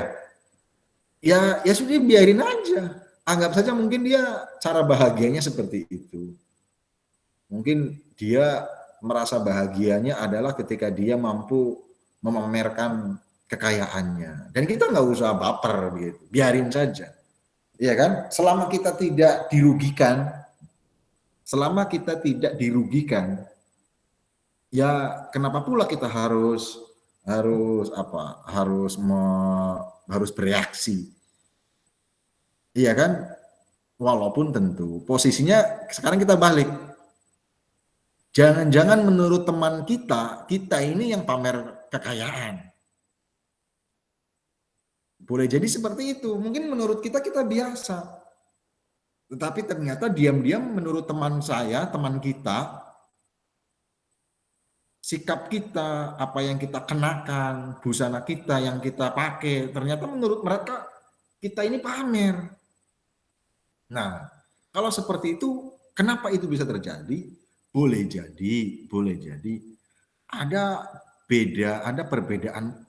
Ya sudah biarin aja. Anggap saja mungkin dia cara bahagianya seperti itu. Mungkin dia merasa bahagianya adalah ketika dia mampu memamerkan kekayaannya. Dan kita nggak usah baper gitu, biarin saja. Iya kan? Selama kita tidak dirugikan, ya kenapa pula kita harus bereaksi? Iya kan? Walaupun tentu posisinya sekarang kita balik. Jangan-jangan menurut teman kita ini yang pamer kekayaan. Boleh jadi seperti itu. Mungkin menurut kita biasa. Tetapi ternyata diam-diam menurut teman kita, sikap kita, apa yang kita kenakan, busana kita yang kita pakai, ternyata menurut mereka kita ini pamer. Nah, kalau seperti itu, kenapa itu bisa terjadi? Boleh jadi ada perbedaan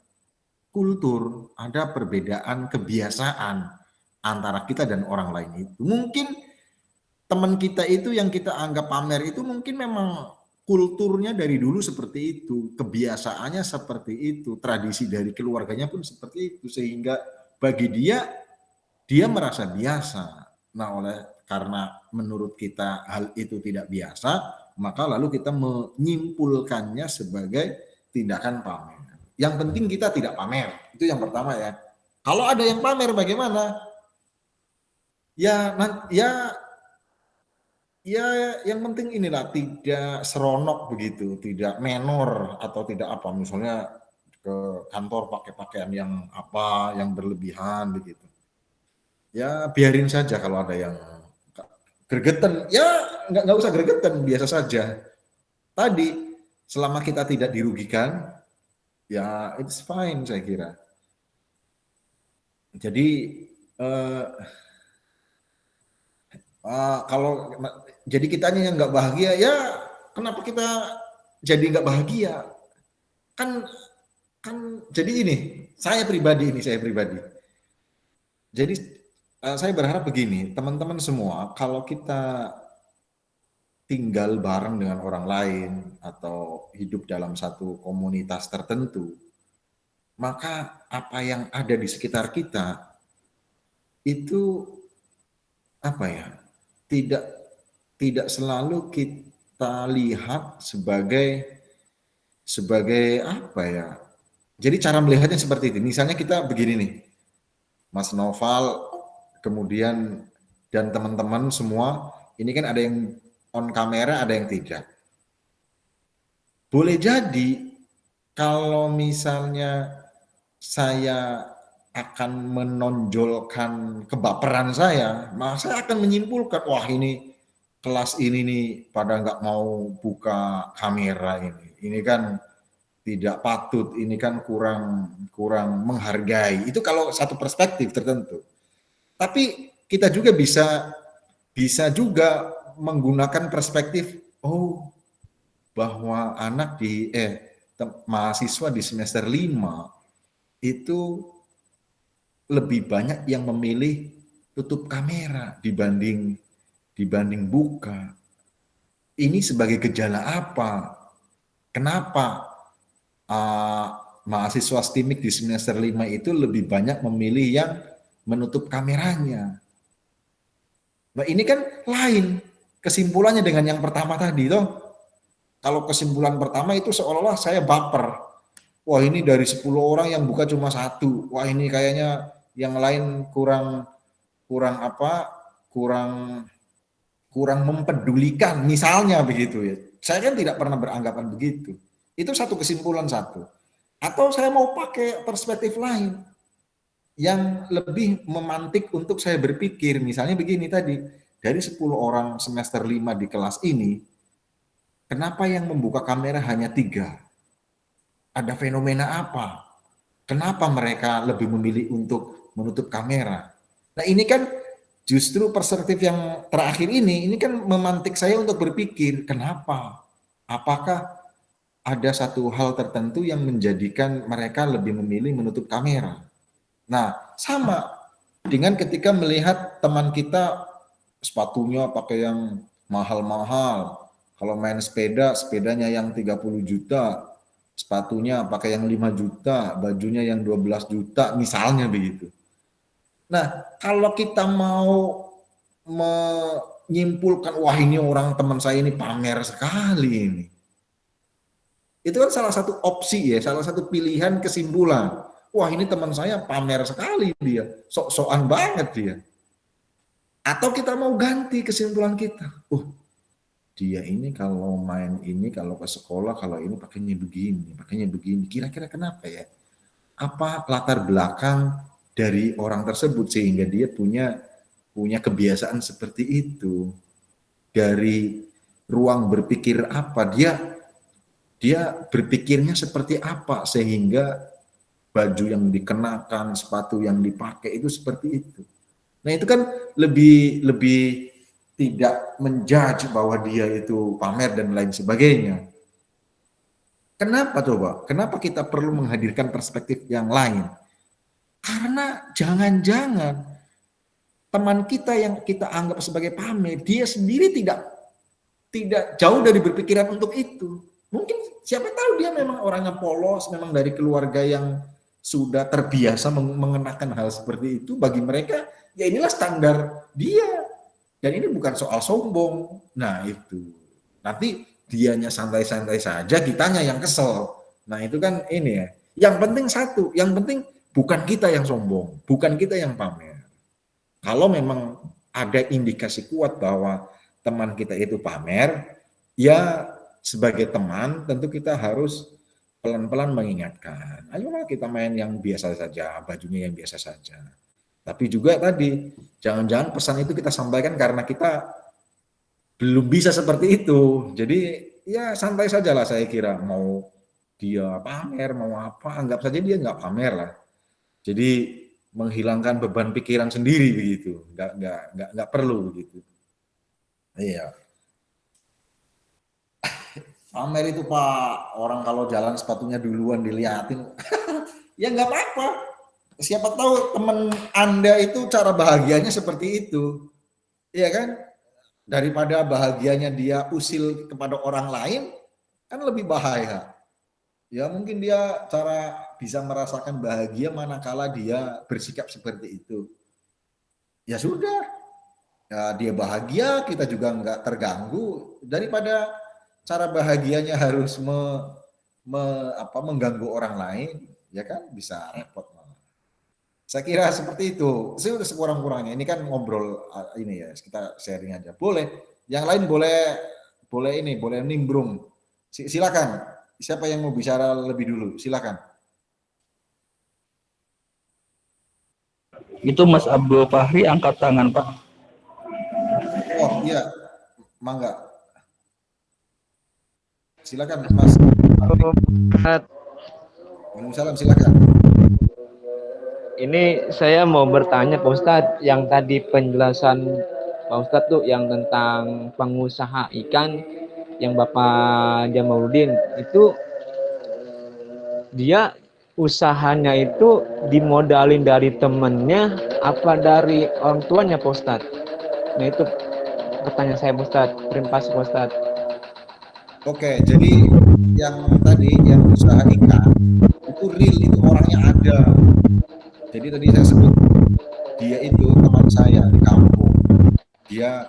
kultur, ada perbedaan kebiasaan antara kita dan orang lain itu. Mungkin teman kita itu yang kita anggap pamer itu mungkin memang kulturnya dari dulu seperti itu, kebiasaannya seperti itu, tradisi dari keluarganya pun seperti itu, sehingga bagi dia merasa biasa. Nah, karena menurut kita hal itu tidak biasa, maka lalu kita menyimpulkannya sebagai tindakan pamer. Yang penting kita tidak pamer, itu yang pertama ya. Kalau ada yang pamer bagaimana? Ya, ya yang penting inilah tidak seronok begitu, tidak menor atau tidak apa, misalnya ke kantor pakai pakaian yang apa, yang berlebihan begitu. Ya biarin saja kalau ada yang gregetan, ya nggak usah gregetan, biasa saja. Tadi selama kita tidak dirugikan, ya it's fine saya kira. Jadi kalau jadi kitanya yang nggak bahagia, ya kenapa kita jadi nggak bahagia? Kan jadi ini saya pribadi. Jadi saya berharap begini, teman-teman semua, kalau kita tinggal bareng dengan orang lain atau hidup dalam satu komunitas tertentu, maka apa yang ada di sekitar kita itu apa ya? Tidak selalu kita lihat sebagai apa ya? Jadi cara melihatnya seperti itu. Misalnya kita begini nih, Mas Noval, kemudian dan teman-teman semua, ini kan ada yang on kamera, ada yang tidak. Boleh jadi kalau misalnya saya akan menonjolkan kebaperan saya, maka saya akan menyimpulkan, wah ini kelas ini nih pada nggak mau buka kamera ini. Ini kan tidak patut, ini kan kurang menghargai. Itu kalau satu perspektif tertentu. Tapi kita juga bisa juga menggunakan perspektif, oh bahwa anak mahasiswa di semester 5 itu lebih banyak yang memilih tutup kamera dibanding buka. Ini sebagai gejala apa? Kenapa mahasiswa STIMIK di semester 5 itu lebih banyak memilih yang menutup kameranya? Nah ini kan lain kesimpulannya dengan yang pertama tadi toh. Kalau kesimpulan pertama itu seolah-olah saya baper. Wah ini dari 10 orang yang buka cuma 1. Wah ini kayaknya yang lain kurang mempedulikan, misalnya begitu ya. Saya kan tidak pernah beranggapan begitu. Itu satu kesimpulan satu. Atau saya mau pakai perspektif lain yang lebih memantik untuk saya berpikir. Misalnya begini tadi, dari 10 orang semester 5 di kelas ini, kenapa yang membuka kamera hanya 3? Ada fenomena apa? Kenapa mereka lebih memilih untuk menutup kamera? Nah ini kan justru perspektif yang terakhir ini kan memantik saya untuk berpikir, kenapa? Apakah ada satu hal tertentu yang menjadikan mereka lebih memilih menutup kamera? Nah, sama dengan ketika melihat teman kita sepatunya pakai yang mahal-mahal. Kalau main sepedanya yang 30 juta, sepatunya pakai yang 5 juta, bajunya yang 12 juta, misalnya begitu. Nah, kalau kita mau menyimpulkan, wah ini orang teman saya ini pamer sekali ini. Itu kan salah satu opsi ya, salah satu pilihan kesimpulan. Wah ini teman saya pamer sekali dia, sok-sokan banget dia. Atau kita mau ganti kesimpulan kita. Dia ini kalau main ini, kalau ke sekolah, kalau ini pakainya begini. Kira-kira kenapa ya? Apa latar belakang dari orang tersebut sehingga dia punya kebiasaan seperti itu? Dari ruang berpikir apa? Dia berpikirnya seperti apa sehingga baju yang dikenakan, sepatu yang dipakai itu seperti itu. Nah, itu kan lebih tidak menjudge bahwa dia itu pamer dan lain sebagainya. Kenapa coba? Kenapa kita perlu menghadirkan perspektif yang lain? Karena jangan-jangan teman kita yang kita anggap sebagai pamer, dia sendiri tidak jauh dari berpikiran untuk itu. Mungkin siapa tahu dia memang orangnya polos, memang dari keluarga yang sudah terbiasa mengenakan hal seperti itu. Bagi mereka, ya inilah standar dia. Dan ini bukan soal sombong. Nah itu. Nanti dianya santai-santai saja, kitanya yang kesel. Nah itu kan ini ya. Yang penting satu, yang penting bukan kita yang sombong, bukan kita yang pamer. Kalau memang ada indikasi kuat bahwa teman kita itu pamer, ya sebagai teman tentu kita harus pelan-pelan mengingatkan. Ayolah kita main yang biasa saja, bajunya yang biasa saja. Tapi juga tadi, jangan-jangan pesan itu kita sampaikan karena kita belum bisa seperti itu. Jadi ya santai saja lah saya kira. Mau dia pamer, mau apa, anggap saja dia nggak pamer lah. Jadi menghilangkan beban pikiran sendiri begitu, nggak perlu begitu. Iya. Pamer itu Pak, orang kalau jalan sepatunya duluan diliatin, ya nggak apa-apa. Siapa tahu teman Anda itu cara bahagianya seperti itu, iya kan? Daripada bahagianya dia usil kepada orang lain, kan lebih bahaya. Ya mungkin dia cara bisa merasakan bahagia manakala dia bersikap seperti itu. Ya sudah, ya dia bahagia, kita juga nggak terganggu. Daripada cara bahagianya harus mengganggu orang lain, ya kan bisa repot malah. Saya kira seperti itu. Saya udah sekurang-kurangnya. Ini kan ngobrol ini ya, kita sharing aja. Boleh. Yang lain boleh nimbrung. Silakan. Siapa yang mau bicara lebih dulu? Silakan. Itu Mas Abdul Fahri angkat tangan, Pak. Oh iya, mangga. Silakan Mas. Waalaikumsalam, silakan. Ini saya mau bertanya Pak Ustadz, yang tadi penjelasan Pak Ustadz tuh yang tentang pengusaha ikan yang Bapak Jamaluddin itu, dia usahanya itu dimodalin dari temennya apa dari orang tuanya Pak Ustadz? Nah itu pertanyaan saya Pak Ustadz. Terima kasih Pak Ustadz. Oke, jadi yang tadi yang usaha ikan itu real, itu orangnya ada. Jadi tadi saya sebut dia itu teman saya di kampung. Dia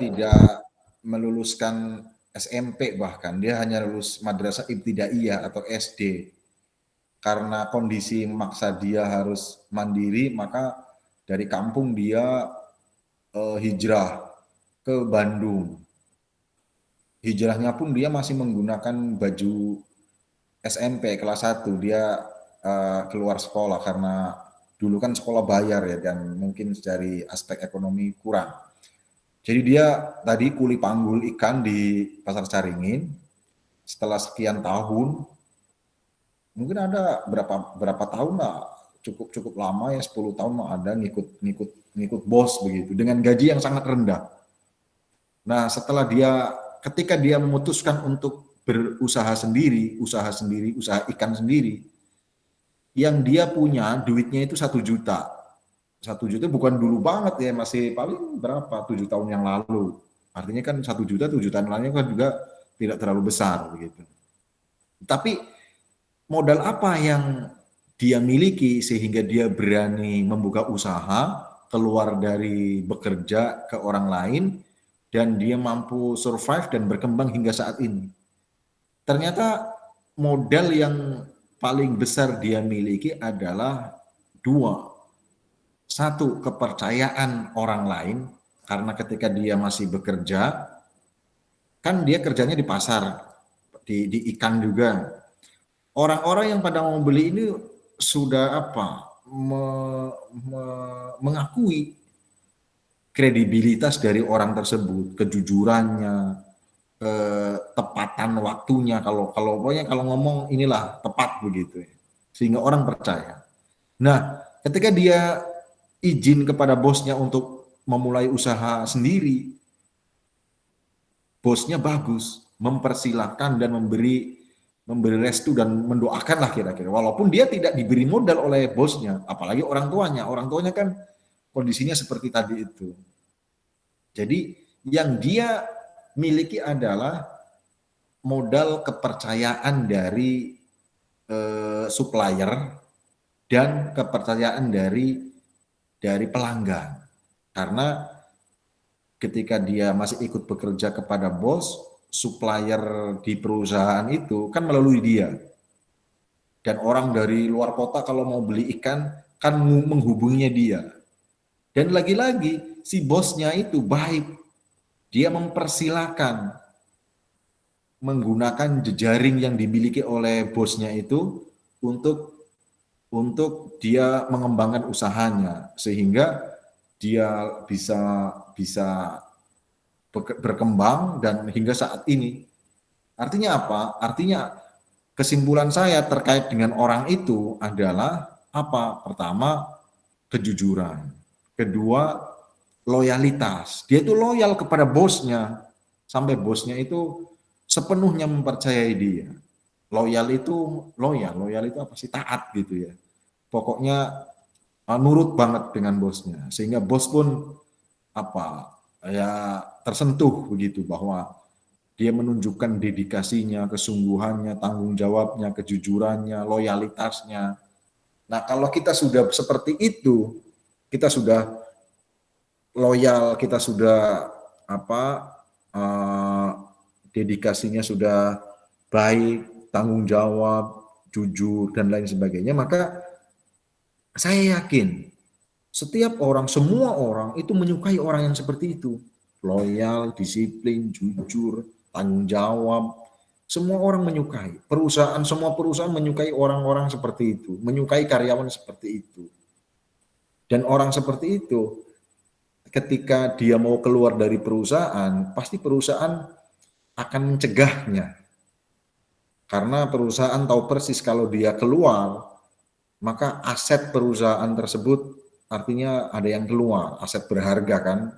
tidak meluluskan SMP, bahkan dia hanya lulus madrasah ibtidaiyah atau SD. Karena kondisi memaksa dia harus mandiri, maka dari kampung dia hijrah ke Bandung. Hijrahnya pun dia masih menggunakan baju SMP kelas 1. Dia keluar sekolah karena dulu kan sekolah bayar ya, dan mungkin dari aspek ekonomi kurang. Jadi dia tadi kuli panggul ikan di Pasar Caringin. Setelah sekian tahun, mungkin ada berapa tahun lah, cukup lama ya, 10 tahun lah ada ngikut bos begitu dengan gaji yang sangat rendah. Nah, ketika dia memutuskan untuk berusaha sendiri, usaha ikan sendiri, yang dia punya duitnya itu 1 juta. 1 juta bukan dulu banget ya, masih paling berapa, 7 tahun yang lalu. Artinya kan 1 juta 7 tahun lalu kan juga tidak terlalu besar begitu. Tapi modal apa yang dia miliki sehingga dia berani membuka usaha, keluar dari bekerja ke orang lain, dan dia mampu survive dan berkembang hingga saat ini? Ternyata modal yang paling besar dia miliki adalah 2. 1, kepercayaan orang lain, karena ketika dia masih bekerja, kan dia kerjanya di pasar, di ikan juga. Orang-orang yang pada mau beli ini sudah mengakui kredibilitas dari orang tersebut, kejujurannya, tepatan waktunya, kalau ngomong inilah tepat begitu, sehingga orang percaya. Nah, ketika dia izin kepada bosnya untuk memulai usaha sendiri, bosnya bagus, mempersilahkan dan memberi restu dan mendoakan lah kira-kira, walaupun dia tidak diberi modal oleh bosnya, apalagi orang tuanya kan kondisinya seperti tadi itu. Jadi yang dia miliki adalah modal kepercayaan dari supplier dan kepercayaan dari pelanggan. Karena ketika dia masih ikut bekerja kepada bos, supplier di perusahaan itu kan melalui dia. Dan orang dari luar kota kalau mau beli ikan kan menghubunginya dia. Dan lagi-lagi si bosnya itu baik. Dia mempersilahkan menggunakan jejaring yang dimiliki oleh bosnya itu untuk dia mengembangkan usahanya sehingga dia bisa berkembang dan hingga saat ini. Artinya apa? Artinya kesimpulan saya terkait dengan orang itu adalah apa? Pertama, kejujuran. Kedua, loyalitas. Dia itu loyal kepada bosnya sampai bosnya itu sepenuhnya mempercayai dia. Loyal itu apa sih? Taat gitu ya. Pokoknya nurut banget dengan bosnya sehingga bos pun apa ya tersentuh begitu bahwa dia menunjukkan dedikasinya, kesungguhannya, tanggung jawabnya, kejujurannya, loyalitasnya. Nah, kalau kita sudah seperti itu, kita sudah loyal, kita sudah apa dedikasinya sudah baik, tanggung jawab, jujur dan lain sebagainya, maka saya yakin setiap orang, semua orang itu menyukai orang yang seperti itu. Loyal, disiplin, jujur, tanggung jawab. Semua orang menyukai. Semua perusahaan menyukai orang-orang seperti itu. Menyukai karyawan seperti itu. Dan orang seperti itu, ketika dia mau keluar dari perusahaan, pasti perusahaan akan mencegahnya. Karena perusahaan tahu persis kalau dia keluar, maka aset perusahaan tersebut artinya ada yang keluar, aset berharga kan.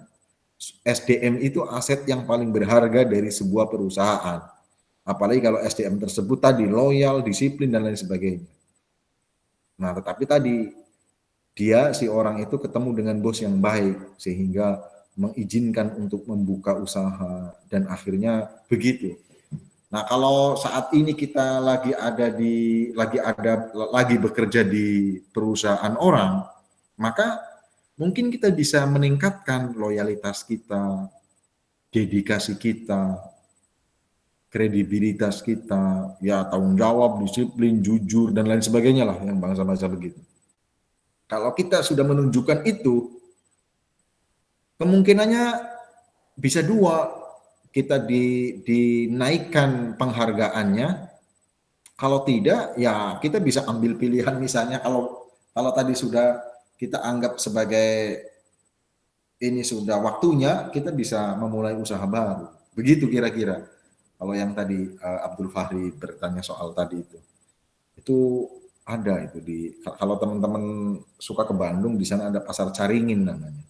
SDM itu aset yang paling berharga dari sebuah perusahaan. Apalagi kalau SDM tersebut tadi loyal, disiplin dan lain sebagainya. Nah, tetapi tadi si orang itu ketemu dengan bos yang baik sehingga mengizinkan untuk membuka usaha dan akhirnya begitu. Nah, kalau saat ini kita lagi bekerja di perusahaan orang, maka mungkin kita bisa meningkatkan loyalitas kita, dedikasi kita, kredibilitas kita, ya tanggung jawab, disiplin, jujur dan lain sebagainya lah yang bangsa-bangsa begitu. Kalau kita sudah menunjukkan itu, kemungkinannya bisa dua, kita dinaikkan penghargaannya. Kalau tidak, ya kita bisa ambil pilihan misalnya kalau tadi sudah kita anggap sebagai ini sudah waktunya, kita bisa memulai usaha baru. Begitu kira-kira. Kalau yang tadi Abdul Fahri bertanya soal tadi itu ada itu kalau teman-teman suka ke Bandung, di sana ada Pasar Caringin namanya.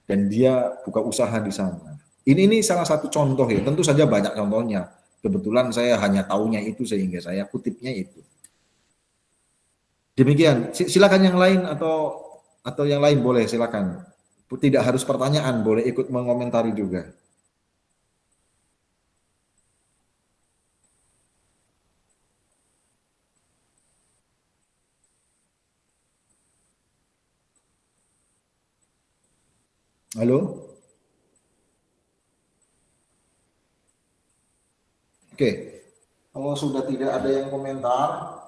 Dan dia buka usaha di sana. Ini salah satu contoh ya, tentu saja banyak contohnya. Kebetulan saya hanya tahunya itu sehingga saya kutipnya itu. Demikian, silakan yang lain atau yang lain boleh silakan. Tidak harus pertanyaan, boleh ikut mengomentari juga. Halo? Oke, kalau sudah tidak ada yang komentar,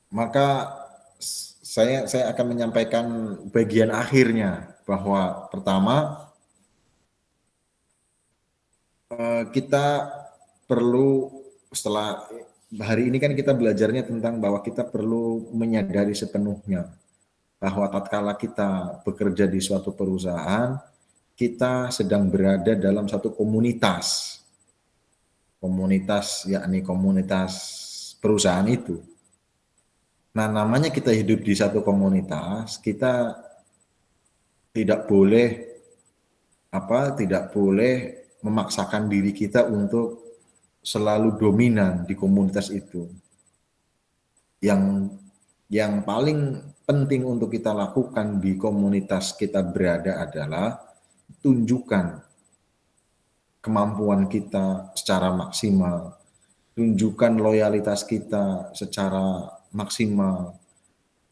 maka saya akan menyampaikan bagian akhirnya bahwa pertama kita perlu setelah hari ini kan kita belajarnya tentang bahwa kita perlu menyadari sepenuhnya bahwa tatkala kita bekerja di suatu perusahaan, kita sedang berada dalam satu komunitas yakni komunitas perusahaan itu. Nah, namanya kita hidup di satu komunitas, kita tidak boleh memaksakan diri kita untuk selalu dominan di komunitas itu. Yang yang paling penting untuk kita lakukan di komunitas kita berada adalah tunjukkan kemampuan kita secara maksimal, tunjukkan loyalitas kita secara maksimal,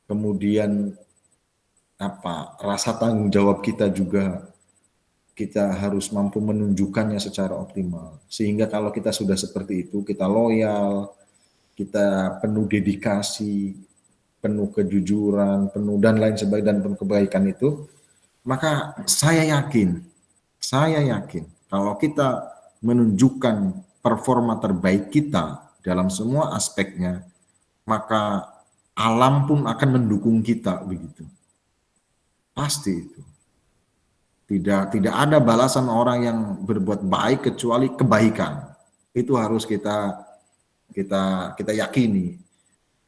kemudian rasa tanggung jawab kita juga kita harus mampu menunjukkannya secara optimal. Sehingga kalau kita sudah seperti itu, kita loyal, kita penuh dedikasi, penuh kejujuran, penuh dan lain sebagainya, dan penuh kebaikan itu, maka saya yakin kalau kita menunjukkan performa terbaik kita dalam semua aspeknya, maka alam pun akan mendukung kita begitu. Pasti itu. Tidak ada balasan orang yang berbuat baik kecuali kebaikan. Itu harus kita yakini.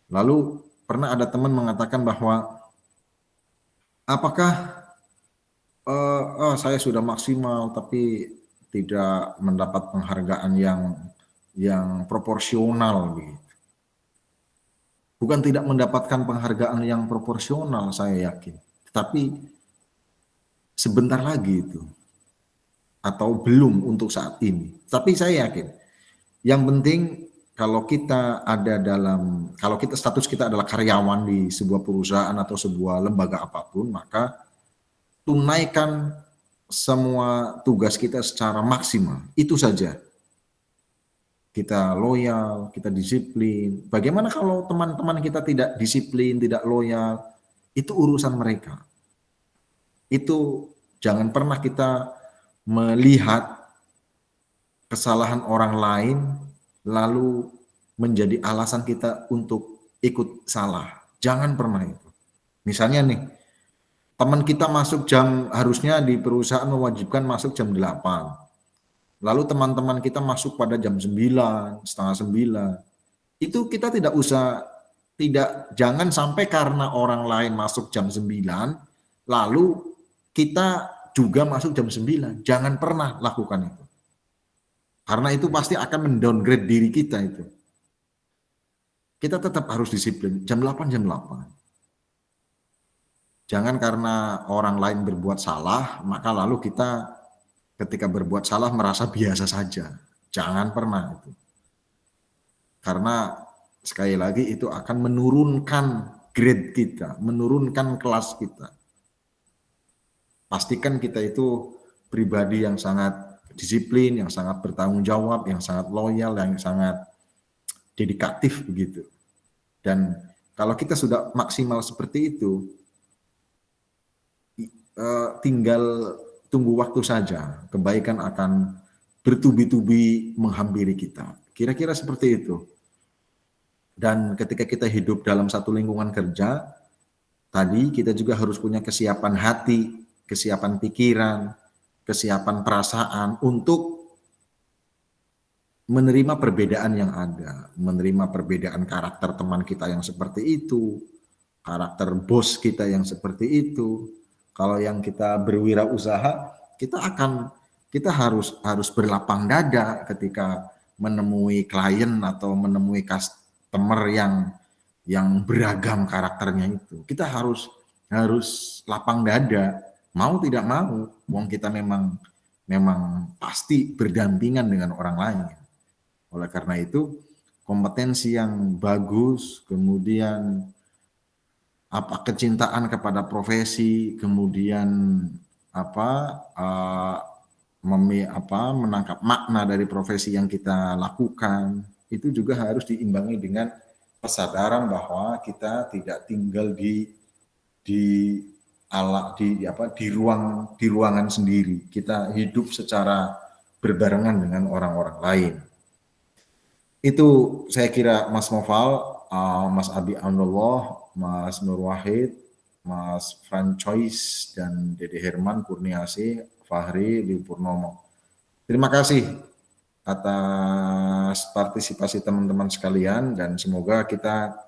Lalu pernah ada teman mengatakan bahwa apakah saya sudah maksimal tapi tidak mendapat penghargaan yang proporsional begitu. Bukan tidak mendapatkan penghargaan yang proporsional, saya yakin, tetapi sebentar lagi itu, atau belum untuk saat ini. Tapi saya yakin, yang penting kalau kita status kita adalah karyawan di sebuah perusahaan atau sebuah lembaga apapun, maka tunaikan semua tugas kita secara maksimal. Itu saja. Kita loyal, kita disiplin. Bagaimana kalau teman-teman kita tidak disiplin, tidak loyal? Itu urusan mereka. Itu jangan pernah kita melihat kesalahan orang lain lalu menjadi alasan kita untuk ikut salah. Jangan pernah itu. Misalnya nih, teman kita harusnya di perusahaan mewajibkan masuk jam 8. Lalu teman-teman kita masuk pada jam 9, setengah 9. Itu kita jangan sampai karena orang lain masuk jam 9, lalu kita juga masuk jam 9. Jangan pernah lakukan itu. Karena itu pasti akan mendowngrade diri kita itu. Kita tetap harus disiplin. Jam 8, jam 8. Jangan karena orang lain berbuat salah, maka lalu kita ketika berbuat salah merasa biasa saja. Jangan pernah itu. Karena sekali lagi itu akan menurunkan grade kita, menurunkan kelas kita. Pastikan kita itu pribadi yang sangat disiplin, yang sangat bertanggung jawab, yang sangat loyal, yang sangat dedikatif begitu. Dan kalau kita sudah maksimal seperti itu, tinggal tunggu waktu saja, kebaikan akan bertubi-tubi menghampiri kita. Kira-kira seperti itu. Dan ketika kita hidup dalam satu lingkungan kerja, tadi kita juga harus punya kesiapan hati, kesiapan pikiran, kesiapan perasaan untuk menerima perbedaan yang ada, menerima perbedaan karakter teman kita yang seperti itu, karakter bos kita yang seperti itu. Kalau yang kita berwirausaha, kita harus berlapang dada ketika menemui klien atau menemui customer yang beragam karakternya itu. Kita harus lapang dada, mau tidak mau, wong kita memang pasti berdampingan dengan orang lain. Oleh karena itu, kompetensi yang bagus, kemudian kecintaan kepada profesi, kemudian menangkap makna dari profesi yang kita lakukan, itu juga harus diimbangi dengan kesadaran bahwa kita tidak tinggal di ruangan sendiri. Kita hidup secara berbarengan dengan orang-orang lain. Itu saya kira Mas Noval, Mas Abi Amnullah, Mas Nur Wahid, Mas Francois, dan Dede Herman, Kurniasi, Fahri, Liu Purnomo. Terima kasih atas partisipasi teman-teman sekalian, dan semoga kita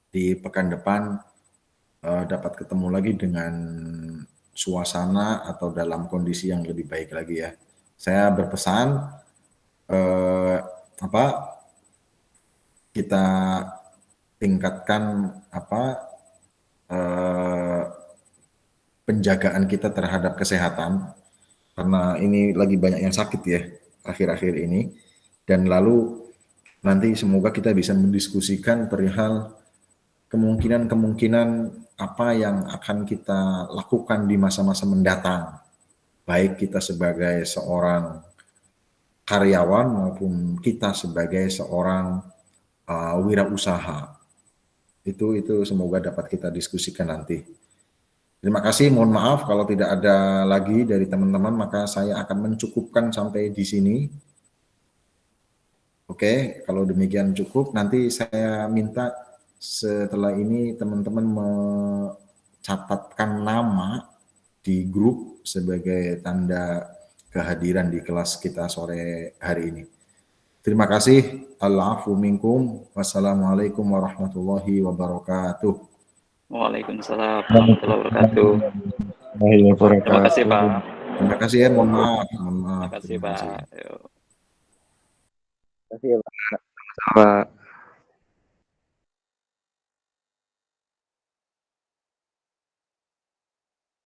di pekan depan dapat ketemu lagi dengan suasana atau dalam kondisi yang lebih baik lagi ya. Saya berpesan kita tingkatkan penjagaan kita terhadap kesehatan, karena ini lagi banyak yang sakit ya akhir-akhir ini, dan lalu nanti semoga kita bisa mendiskusikan perihal kemungkinan-kemungkinan apa yang akan kita lakukan di masa-masa mendatang, baik kita sebagai seorang karyawan maupun kita sebagai seorang wirausaha. Itu semoga dapat kita diskusikan nanti. Terima kasih, mohon maaf kalau tidak ada lagi dari teman-teman, maka saya akan mencukupkan sampai di sini. Oke, kalau demikian cukup, nanti saya minta setelah ini teman-teman mencatatkan nama di grup sebagai tanda kehadiran di kelas kita sore hari ini. Terima kasih. Al-afu minkum. Wassalamualaikum warahmatullahi wabarakatuh. Waalaikumsalam warahmatullahi wabarakatuh. Terima kasih Pak. Terima kasih ya, mohon maaf. Terima kasih Pak. Terima kasih ya Pak. Pak.